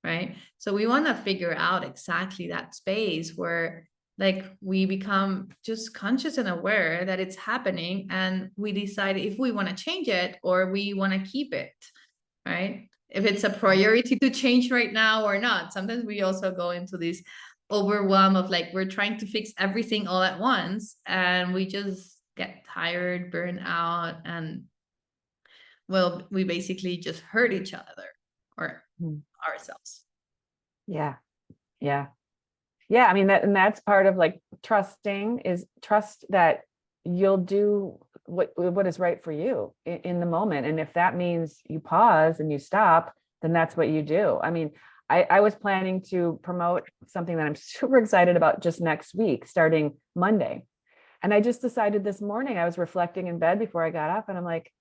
Right. So we want to figure out exactly that space where like we become just conscious and aware that it's happening, and we decide if we want to change it or we want to keep it. Right. If it's a priority to change right now or not. Sometimes we also go into this overwhelm of like, we're trying to fix everything all at once, and we just get tired, burn out, and well, we basically just hurt each other or ourselves. Yeah. Yeah. Yeah. I mean, that's part of like trusting, is trust that you'll do what is right for you in the moment. And if that means you pause and you stop, then that's what you do. I mean, I was planning to promote something that I'm super excited about just next week, starting Monday. And I just decided this morning, I was reflecting in bed before I got up, and I'm like,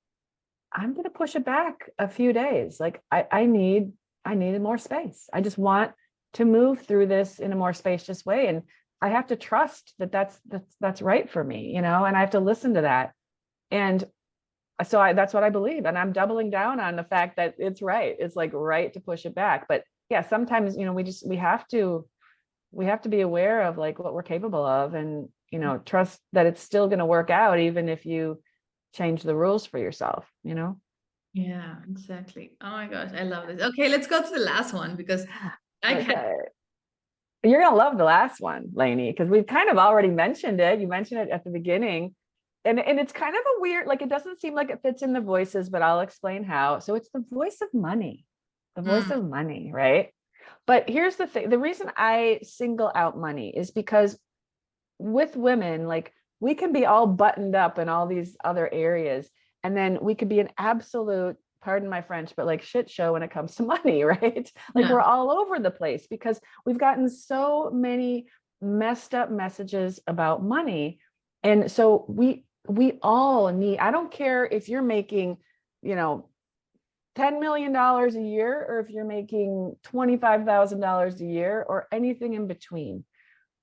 I'm going to push it back a few days. Like I needed more space. I just want to move through this in a more spacious way. And I have to trust that that's right for me, you know, and I have to listen to that. And so that's what I believe. And I'm doubling down on the fact that it's right. It's like right to push it back. But yeah, sometimes, you know, we have to be aware of like what we're capable of, and, you know, trust that it's still going to work out, even if you change the rules for yourself, you know? Yeah, exactly. Oh my gosh, I love this. Okay, let's go to the last one because I can. Okay. You're going to love the last one, Leni, because we've kind of already mentioned it. You mentioned it at the beginning. And it's kind of a weird, like, it doesn't seem like it fits in the voices, but I'll explain how. So it's the voice of money, right? But here's the thing. The reason I single out money is because with women, like, we can be all buttoned up in all these other areas, and then we could be an absolute, pardon my French, but like shit show when it comes to money, right? Like, Yeah. we're all over the place because we've gotten so many messed up messages about money. And so we all need, I don't care if you're making, you know, $10 million a year, or if you're making $25,000 a year, or anything in between.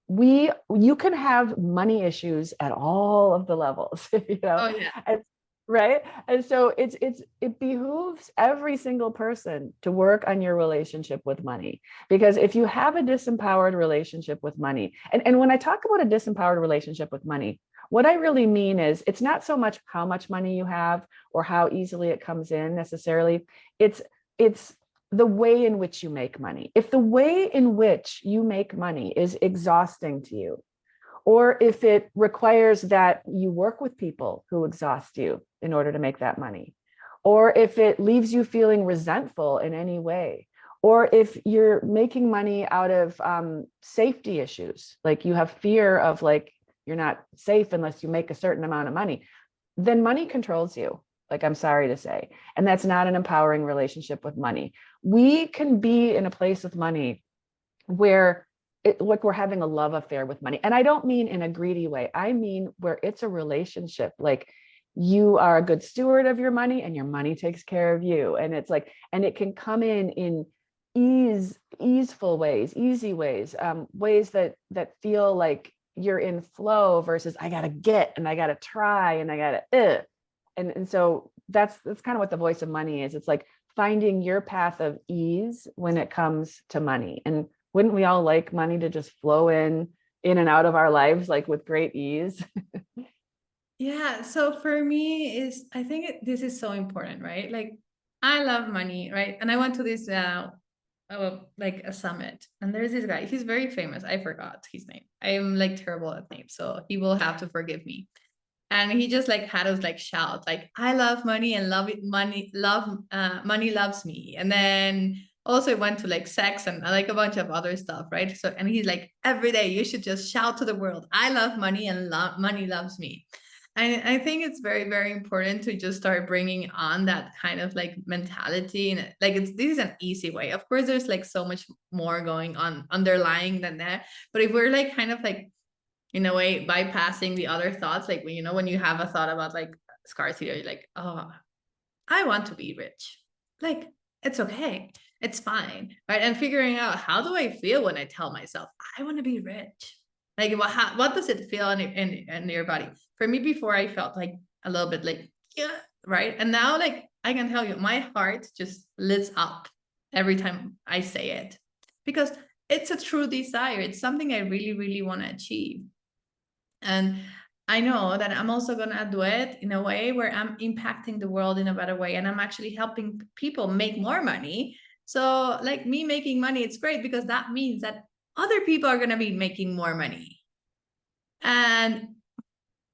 You can have money issues at all of the levels, you know. Oh yeah. And, right. And so it behooves every single person to work on your relationship with money, because if you have a disempowered relationship with money, and when I talk about a disempowered relationship with money, what I really mean is, it's not so much how much money you have or how easily it comes in necessarily. It's the way in which you make money. If the way in which you make money is exhausting to you, or if it requires that you work with people who exhaust you in order to make that money, or if it leaves you feeling resentful in any way, or if you're making money out of safety issues, like you have fear of like, you're not safe unless you make a certain amount of money, then money controls you. Like, I'm sorry to say. And that's not an empowering relationship with money. We can be in a place with money where like we're having a love affair with money. And I don't mean in a greedy way. I mean where it's a relationship. Like, you are a good steward of your money, and your money takes care of you. And it's like, and it can come in easeful ways, easy ways, ways that feel like you're in flow, versus I gotta get, and I gotta try, and I gotta and so that's kind of what the voice of money is. It's like finding your path of ease when it comes to money. And wouldn't we all like money to just flow in and out of our lives, like with great ease? Yeah. So for me, is I think this is so important, right? Like, I love money, right? And I went to this like a summit, and there's this guy. He's very famous. I forgot his name. I'm like terrible at names, so he will have to forgive me. And he just like had us like shout like, I love money and love it, money loves me. And then also it went to like sex and like a bunch of other stuff, right? So, and he's like, every day you should just shout to the world, I love money and money loves me. I think it's very, very important to just start bringing on that kind of like mentality. And like, this is an easy way. Of course, there's like so much more going on underlying than that. But if we're like kind of like, in a way, bypassing the other thoughts, like when, you know, when you have a thought about like scarcity, you're like, oh, I want to be rich. Like, it's okay. It's fine. Right. And figuring out, how do I feel when I tell myself I want to be rich? Like, what does it feel in your body? For me, before, I felt like a little bit like, yeah, right. And now, like, I can tell you, my heart just lights up every time I say it, because it's a true desire. It's something I really, really want to achieve. And I know that I'm also going to do it in a way where I'm impacting the world in a better way. And I'm actually helping people make more money. So, like, me making money, it's great, because that means that other people are going to be making more money. And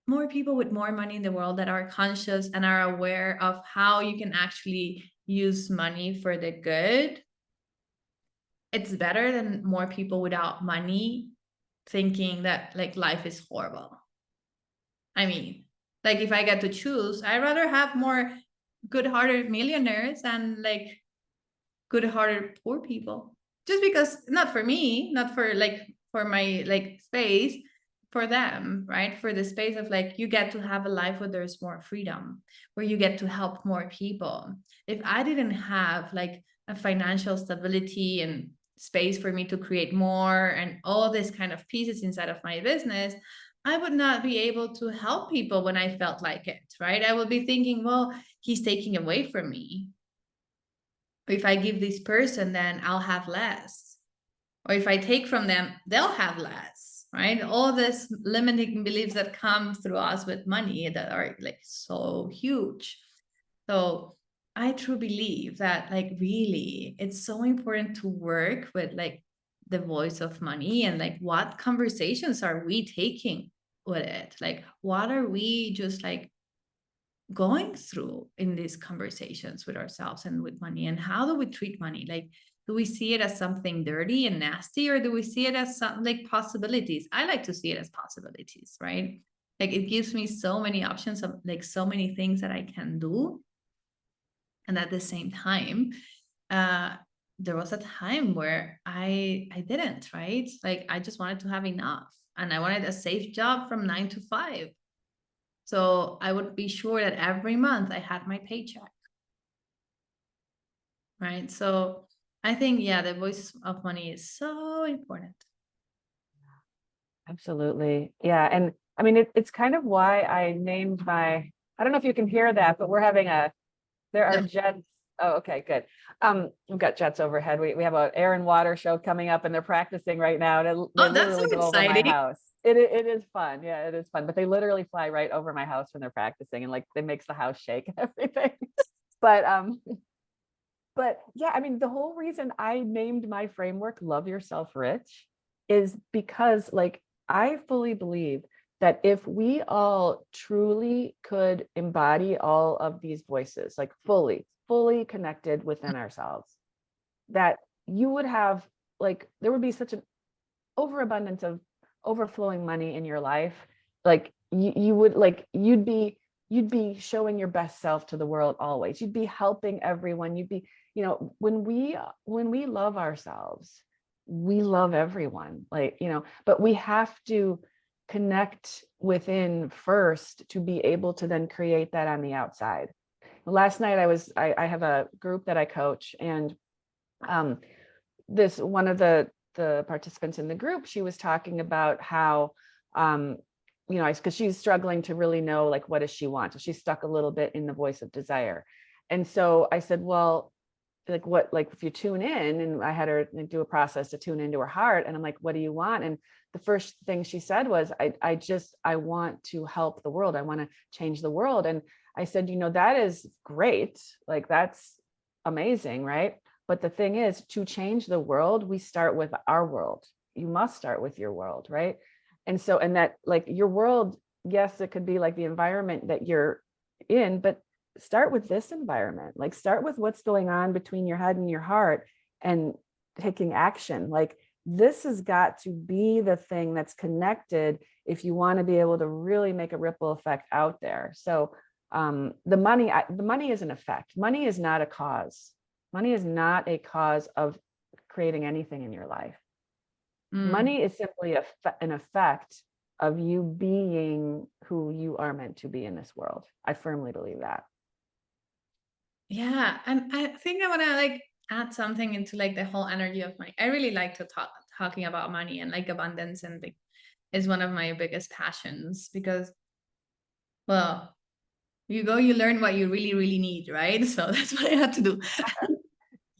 more people with more money in the world that are conscious and are aware of how you can actually use money for the good. It's better than more people without money thinking that like life is horrible. I mean, like, if I get to choose, I'd rather have more good-hearted millionaires and like good-hearted poor people. Just because, not for me, not for like for my like space, for them, right? For the space of like, you get to have a life where there's more freedom, where you get to help more people. If I didn't have like a financial stability and space for me to create more and all this kind of pieces inside of my business, I would not be able to help people when I felt like it, right? I would be thinking, well, he's taking away from me. If I give this person, then I'll have less. Or if I take from them, they'll have less, right? All this limiting beliefs that come through us with money that are like so huge. So I truly believe that like really it's so important to work with like the voice of money, and like what conversations are we taking with it? Like what are we just like going through in these conversations with ourselves and with money, and how do we treat money? Like, do we see it as something dirty and nasty, or do we see it as some like possibilities? I like to see it as possibilities, right? Like, it gives me so many options of like so many things that I can do. And at the same time, uh there was a time where I didn't, right? Like, I just wanted to have enough, and I wanted a safe job from 9 to 5. So I would be sure that every month I had my paycheck, right? So I think, yeah, the voice of money is so important. Absolutely. Yeah. And I mean, it's kind of why I named my, I don't know if you can hear that, but there are No. jets. Oh, okay, good. We've got jets overhead. We have an air and water show coming up, and they're practicing right now. They Oh, that's so literally go over my exciting. house. It is fun. Yeah, it is fun. But they literally fly right over my house when they're practicing, and like it makes the house shake and everything. But yeah, I mean, the whole reason I named my framework Love Yourself Rich is because like I fully believe that if we all truly could embody all of these voices, like fully connected within ourselves, that you would have like there would be such an overabundance of overflowing money in your life. Like you would like you'd be showing your best self to the world always. You'd be helping everyone. You'd be, you know, when we love ourselves, we love everyone. Like, you know, but we have to connect within first to be able to then create that on the outside. Last night I have a group that I coach, and this one of the participants in the group, she was talking about how you know, because she's struggling to really know like what does she want. So she's stuck a little bit in the voice of desire. And so I said, well, like what, like if you tune in, and I had her do a process to tune into her heart, and I'm like, what do you want? And the first thing she said was, I want to help the world. I want to change the world. And I said, you know, that is great. Like that's amazing, right? But the thing is, to change the world, we start with our world. You must start with your world, right? And so, and that like your world, yes, it could be like the environment that you're in, but start with this environment. Like start with what's going on between your head and your heart and taking action. Like this has got to be the thing that's connected if you want to be able to really make a ripple effect out there. So the money is an effect. Money is not a cause. Money is not a cause of creating anything in your life. Money is simply an effect of you being who you are meant to be in this world. I firmly believe that. Yeah, and I think I want to like add something into like the whole energy of money. I really like to talking about money and like abundance, and like is one of my biggest passions because, well, you go, you learn what you really, really need, right? So that's what I had to do. So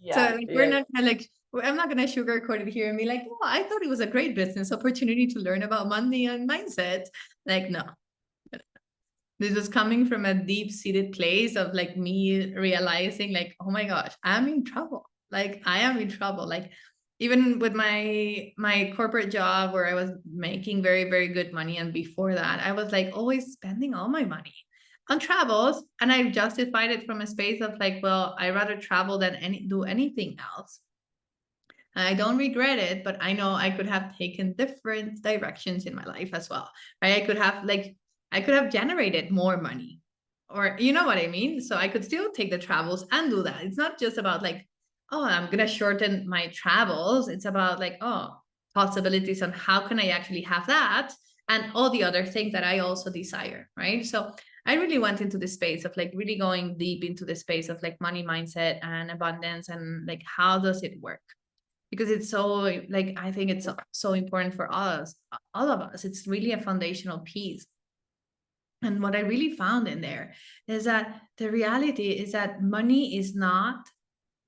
Yeah, like, we're yeah. not gonna like, I'm not gonna sugarcoat it here and be like, oh, I thought it was a great business opportunity to learn about money and mindset. Like, no, this was coming from a deep-seated place of like me realizing like, oh my gosh, I'm in trouble. Like I am in trouble. Like even with my corporate job where I was making very, very good money. And before that, I was like always spending all my money on travels. And I justified it from a space of like, well, I rather travel than do anything else. And I don't regret it, but I know I could have taken different directions in my life as well. Right? I could have generated more money. Or you know what I mean? So I could still take the travels and do that. It's not just about like, oh, I'm gonna shorten my travels. It's about like, oh, possibilities on how can I actually have that and all the other things that I also desire, right? So I really went into the space of like really going deep into the space of like money mindset and abundance and like how does it work? Because it's so like I think it's so important for us, all of us. It's really a foundational piece. And what I really found in there is that the reality is that money is not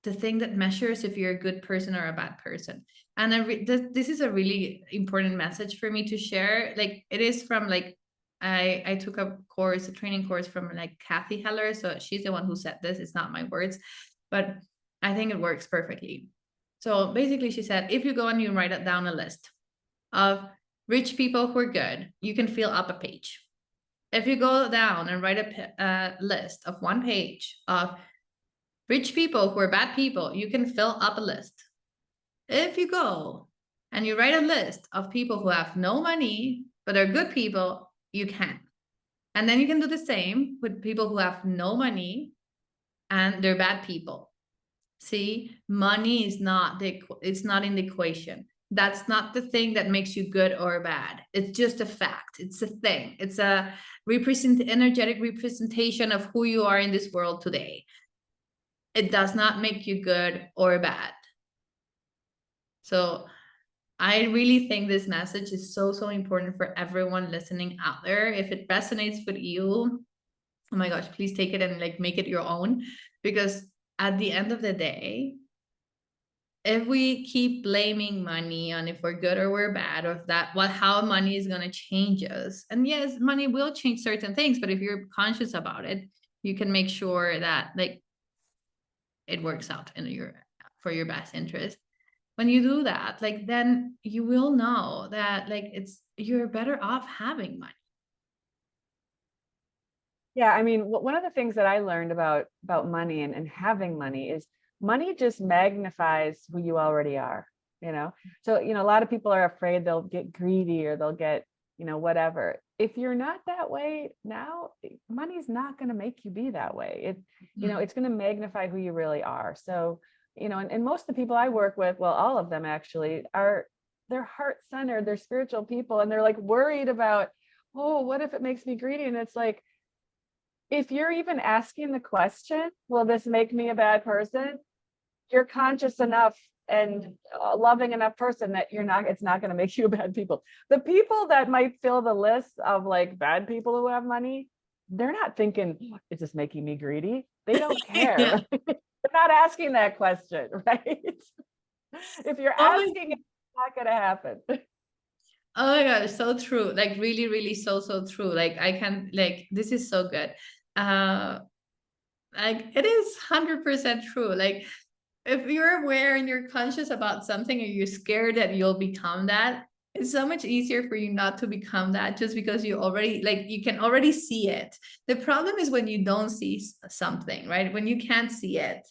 the thing that measures if you're a good person or a bad person. And this is a really important message for me to share. Like it is from like I took a course, a training course from like Kathy Heller. So she's the one who said this. It's not my words, but I think it works perfectly. So basically, she said, if you go and you write it down a list of rich people who are good, you can fill up a page. If you go down and write a list of one page of rich people who are bad people, you can fill up a list. If you go and you write a list of people who have no money but are good people, you can. And then you can do the same with people who have no money and they're bad people. See, money is not it's not in the equation. That's not the thing that makes you good or bad. It's just a fact. It's a thing. It's a energetic representation of who you are in this world today. It does not make you good or bad. So I really think this message is so, so important for everyone listening out there. If it resonates with you, oh my gosh, please take it and like make it your own. Because at the end of the day, if we keep blaming money on if we're good or we're bad, or if that how money is going to change us, and yes, money will change certain things, but if you're conscious about it, you can make sure that like it works out in for your best interest. When you do that, like then you will know that like you're better off having money. Yeah, I mean, one of the things that I learned about money and having money is money just magnifies who you already are, you know? So, a lot of people are afraid they'll get greedy or they'll get, whatever. If you're not that way now, money's not going to make you be that way. It's going to magnify who you really are. So, and most of the people I work with, well, all of them actually they're heart-centered, they're spiritual people, and they're like worried about, oh, what if it makes me greedy? And it's like, if you're even asking the question, will this make me a bad person? You're conscious enough and a loving enough person that it's not going to make you a bad people. The people that might fill the list of like bad people who have money, they're not thinking, is this making me greedy? They don't care. Yeah. They're not asking that question, right? If you're asking, it's not going to happen. Oh my gosh, so true. Like really, really so, so true. Like I can like this is so good. Like it is 100% true. Like if you're aware and you're conscious about something and you're scared that you'll become that, it's so much easier for you not to become that just because you already like you can already see it. The problem is when you don't see something, right? When you can't see it,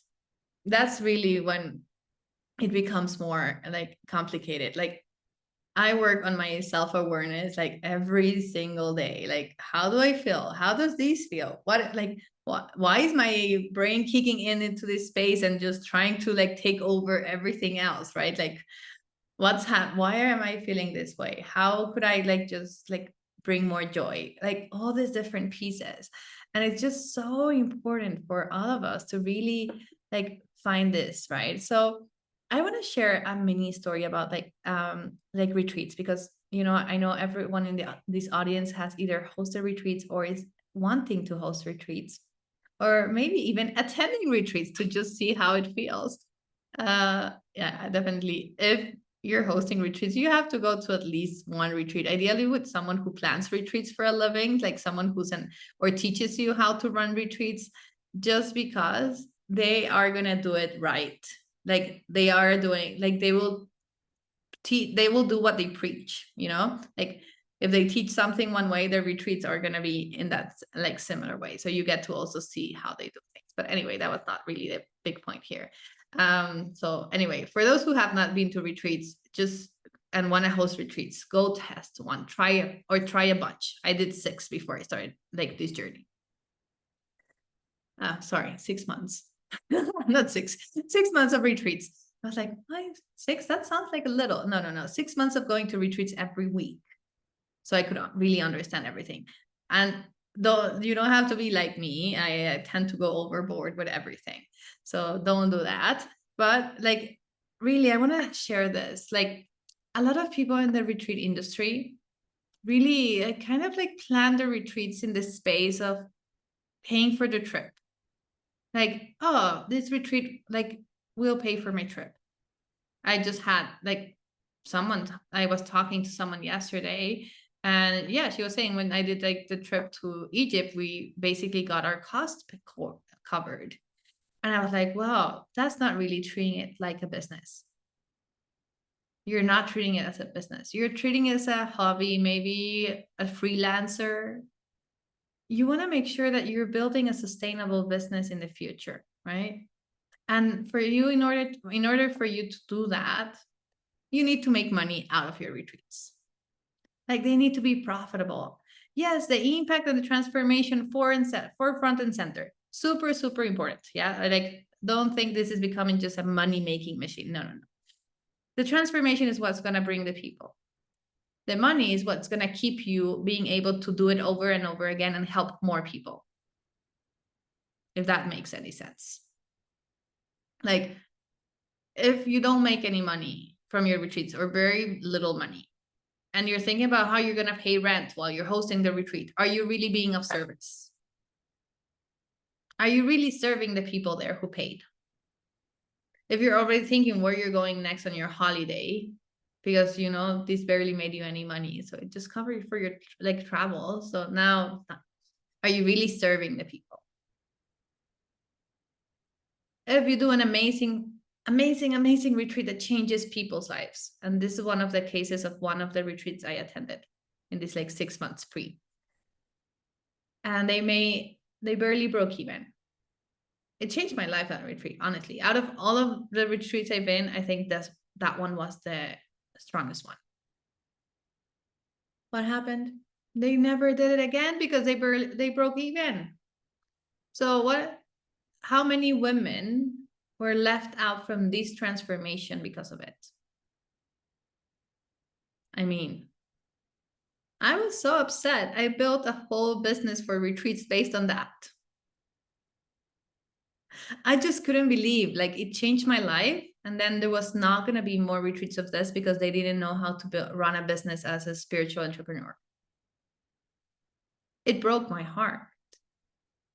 that's really when it becomes more like complicated. Like I work on my self-awareness like every single day. Like, how do I feel? How does this feel? Why is my brain kicking into this space and just trying to like take over everything else, right? Like, why am I feeling this way? How could I like just like bring more joy? Like all these different pieces. And it's just so important for all of us to really like find this, right? So I want to share a mini story about like retreats, because I know everyone in this audience has either hosted retreats or is wanting to host retreats, or maybe even attending retreats to just see how it feels. Yeah, definitely. If you're hosting retreats, you have to go to at least one retreat, ideally with someone who plans retreats for a living, like someone who's or teaches you how to run retreats, just because they are going to do it right. Like they are doing, like they will do what they preach, like if they teach something one way, their retreats are going to be in that like similar way. So you get to also see how they do things. But anyway, that was not really the big point here. So anyway, for those who have not been to retreats and want to host retreats, go test one, try a bunch. I did 6 before I started like this journey. Sorry, 6 months. Not 6 months of retreats. I was like, 6? That sounds like a little. No. 6 months of going to retreats every week, so I could really understand everything. And though you don't have to be like me, I tend to go overboard with everything, so don't do that. But like, really, I want to share this. Like, a lot of people in the retreat industry really kind of like plan the retreats in the space of paying for the trip. Like, oh, this retreat like will pay for my trip. I just had like I was talking to someone yesterday, and yeah, she was saying when I did like the trip to Egypt, we basically got our costs covered. And I was like, well, that's not really treating it like a business. You're not treating it as a business. You're treating it as a hobby, maybe a freelancer. You want to make sure that you're building a sustainable business in the future, right? And for you, in order for you to do that, you need to make money out of your retreats. Like, they need to be profitable. Yes, the impact and the transformation forefront and center. Super, super important. Yeah. Like, don't think this is becoming just a money-making machine. No. The transformation is what's going to bring the people. The money is what's going to keep you being able to do it over and over again and help more people. If that makes any sense. Like, if you don't make any money from your retreats, or very little money, and you're thinking about how you're going to pay rent while you're hosting the retreat, are you really being of service? Are you really serving the people there who paid? If you're already thinking where you're going next on your holiday, because this barely made you any money, so it just covered for your like travel, so now are you really serving the people? If you do an amazing retreat that changes people's lives, and this is one of the cases of one of the retreats I attended in this like 6 months pre, and they barely broke even. It changed my life, that retreat, honestly. Out of all of the retreats I've been, I think that one was the strongest one. What happened? They never did it again because they broke even. So how many women were left out from this transformation because of it? I mean, I was so upset. I built a whole business for retreats based on that. I just couldn't believe, like, it changed my life. And then there was not going to be more retreats of this because they didn't know how to run a business as a spiritual entrepreneur. It broke my heart.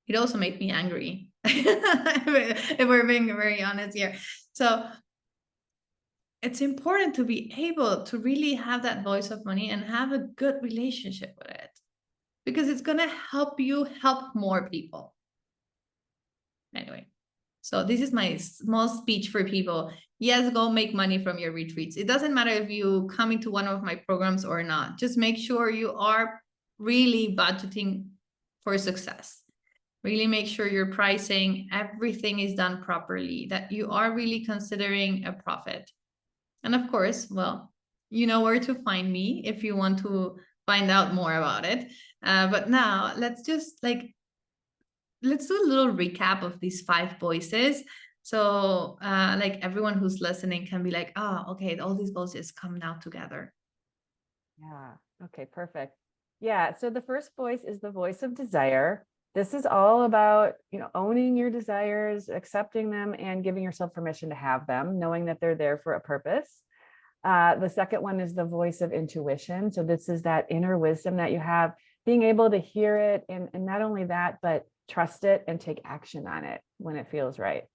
It also made me angry, if we're being very honest here. So it's important to be able to really have that voice of money and have a good relationship with it, because it's going to help you help more people. Anyway, so this is my small speech for people. Yes, go make money from your retreats. It doesn't matter if you come into one of my programs or not. Just make sure you are really budgeting for success. really make sure your pricing, everything is done properly, that you are really considering a profit. And of course, well, you know where to find me if you want to find out more about it. But now let's do a little recap of these 5 voices. So like everyone who's listening can be like, oh, okay, all these voices come now together. Yeah. Okay, perfect. Yeah. So the first voice is the voice of desire. This is all about, owning your desires, accepting them, and giving yourself permission to have them, knowing that they're there for a purpose. The second one is the voice of intuition. So this is that inner wisdom that you have, being able to hear it, and not only that, but trust it and take action on it when it feels right.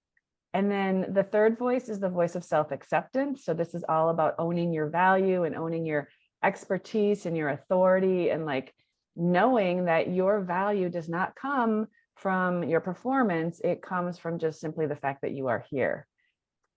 And then the third voice is the voice of self-acceptance. So this is all about owning your value and owning your expertise and your authority, and like knowing that your value does not come from your performance. It comes from just simply the fact that you are here.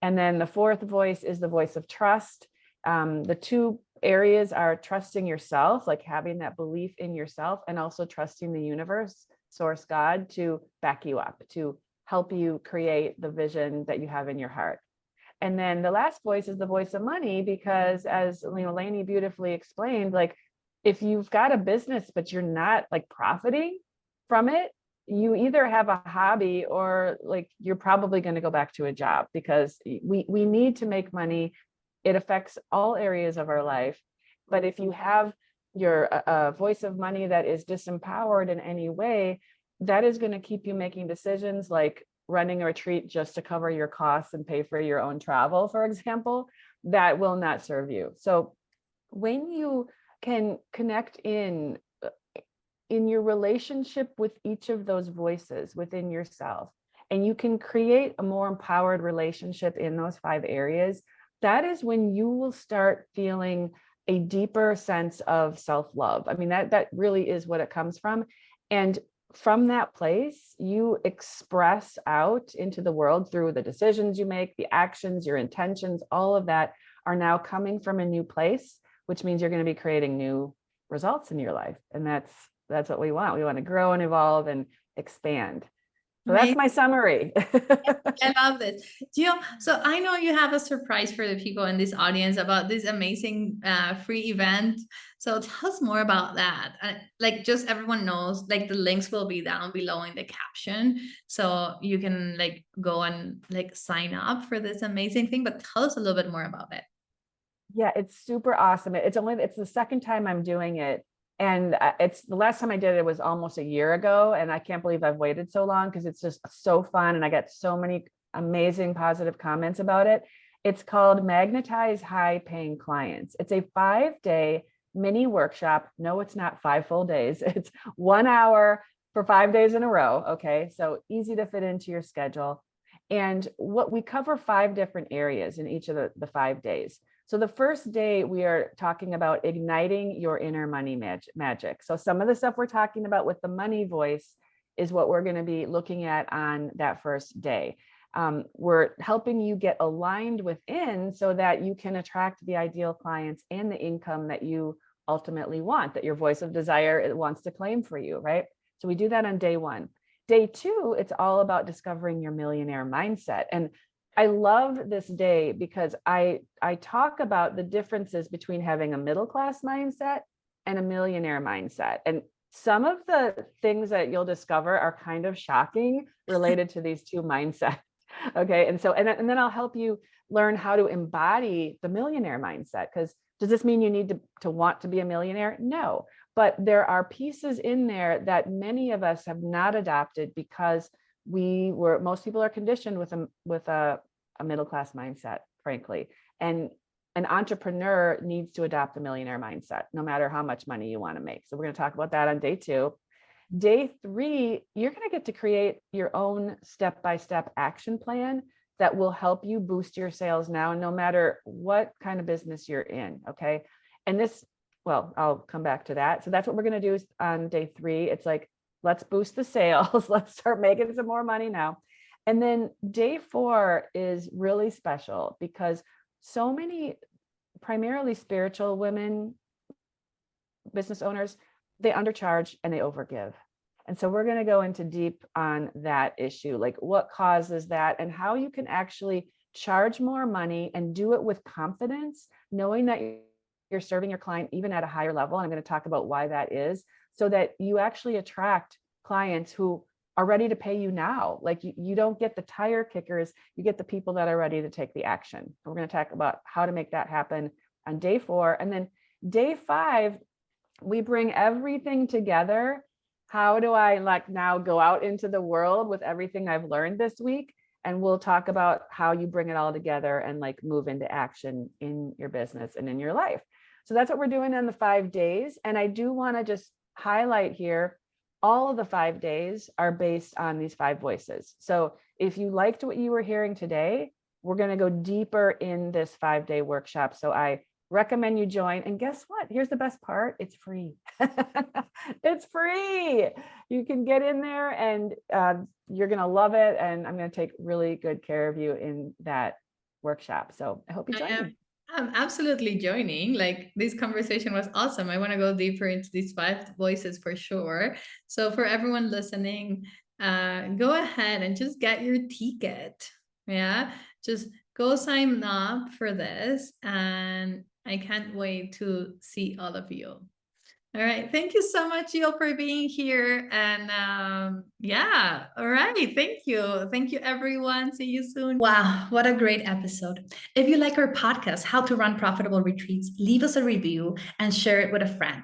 And then the fourth voice is the voice of trust. The two areas are trusting yourself, like having that belief in yourself, and also trusting the universe, source, God, to back you up, to help you create the vision that you have in your heart. And then the last voice is the voice of money, because as Leni beautifully explained, like if you've got a business, but you're not like profiting from it, you either have a hobby or like you're probably going to go back to a job, because we need to make money. It affects all areas of our life. But if you have your voice of money that is disempowered in any way, that is going to keep you making decisions like running a retreat just to cover your costs and pay for your own travel, for example, that will not serve you. So when you can connect in your relationship with each of those voices within yourself, and you can create a more empowered relationship in those 5 areas, that is when you will start feeling a deeper sense of self-love. I mean, that really is what it comes from. And from that place, you express out into the world through the decisions you make, the actions, your intentions, all of that are now coming from a new place, which means you're going to be creating new results in your life. And that's what we want. We want to grow and evolve and expand. So that's my summary. I love this. Jill, so I know you have a surprise for the people in this audience about this amazing free event. So tell us more about that. Like just everyone knows, like the links will be down below in the caption. So you can like go and like sign up for this amazing thing, but tell us a little bit more about it. Yeah, it's super awesome. It's the second time I'm doing it. And it's the last time I did it was almost a year ago. And I can't believe I've waited so long, because it's just so fun. And I got so many amazing positive comments about it. It's called Magnetize High Paying Clients. It's a 5-day mini workshop. No, it's not 5 full days. It's 1 hour for 5 days in a row. Okay. So easy to fit into your schedule. And what we cover 5 different areas in each of the 5 days. So the first day we are talking about igniting your inner money magic. So some of the stuff we're talking about with the money voice is what we're going to be looking at on that first day. We're helping you get aligned within so that you can attract the ideal clients and the income that you ultimately want, that your voice of desire wants to claim for you, right? So we do that on day 1. Day 2, it's all about discovering your millionaire mindset. And I love this day because I talk about the differences between having a middle class mindset and a millionaire mindset. And some of the things that you'll discover are kind of shocking related to these 2 mindsets. Okay. And so, and then I'll help you learn how to embody the millionaire mindset. Because does this mean you need to want to be a millionaire? No, but there are pieces in there that many of us have not adopted because most people are conditioned with a middle-class mindset, frankly. And an entrepreneur needs to adopt a millionaire mindset, no matter how much money you want to make. So we're going to talk about that on day 2. Day 3, you're going to get to create your own step-by-step action plan that will help you boost your sales now, no matter what kind of business you're in. Okay. And I'll come back to that. So that's what we're going to do on day 3. It's like, let's boost the sales. Let's start making some more money now. And then day 4 is really special because so many primarily spiritual women, business owners, they undercharge and they overgive. And so we're going to go into deep on that issue, like what causes that and how you can actually charge more money and do it with confidence, knowing that you're serving your client even at a higher level. And I'm going to talk about why that is, so that you actually attract clients who are ready to pay you now. Like you don't get the tire kickers, you get the people that are ready to take the action. And we're going to talk about how to make that happen on day 4. And then day 5, we bring everything together. How do I like now go out into the world with everything I've learned this week? And we'll talk about how you bring it all together and like move into action in your business and in your life. So that's what we're doing in the 5 days. And I do want to just highlight here, all of the 5 days are based on these 5 voices. So if you liked what you were hearing today, we're going to go deeper in this 5-day workshop. So I recommend you join. And guess what? Here's the best part. It's free. It's free. You can get in there and you're going to love it. And I'm going to take really good care of you in that workshop. So I hope you join me. I'm absolutely joining. Like, this conversation was awesome. I want to go deeper into these 5 voices for sure. So for everyone listening, go ahead and just get your ticket. Yeah, just go sign up for this. And I can't wait to see all of you. All right. Thank you so much, Jill, for being here. And yeah, all right. Thank you. Thank you, everyone. See you soon. Wow, what a great episode. If you like our podcast, How to Run Profitable Retreats, leave us a review and share it with a friend.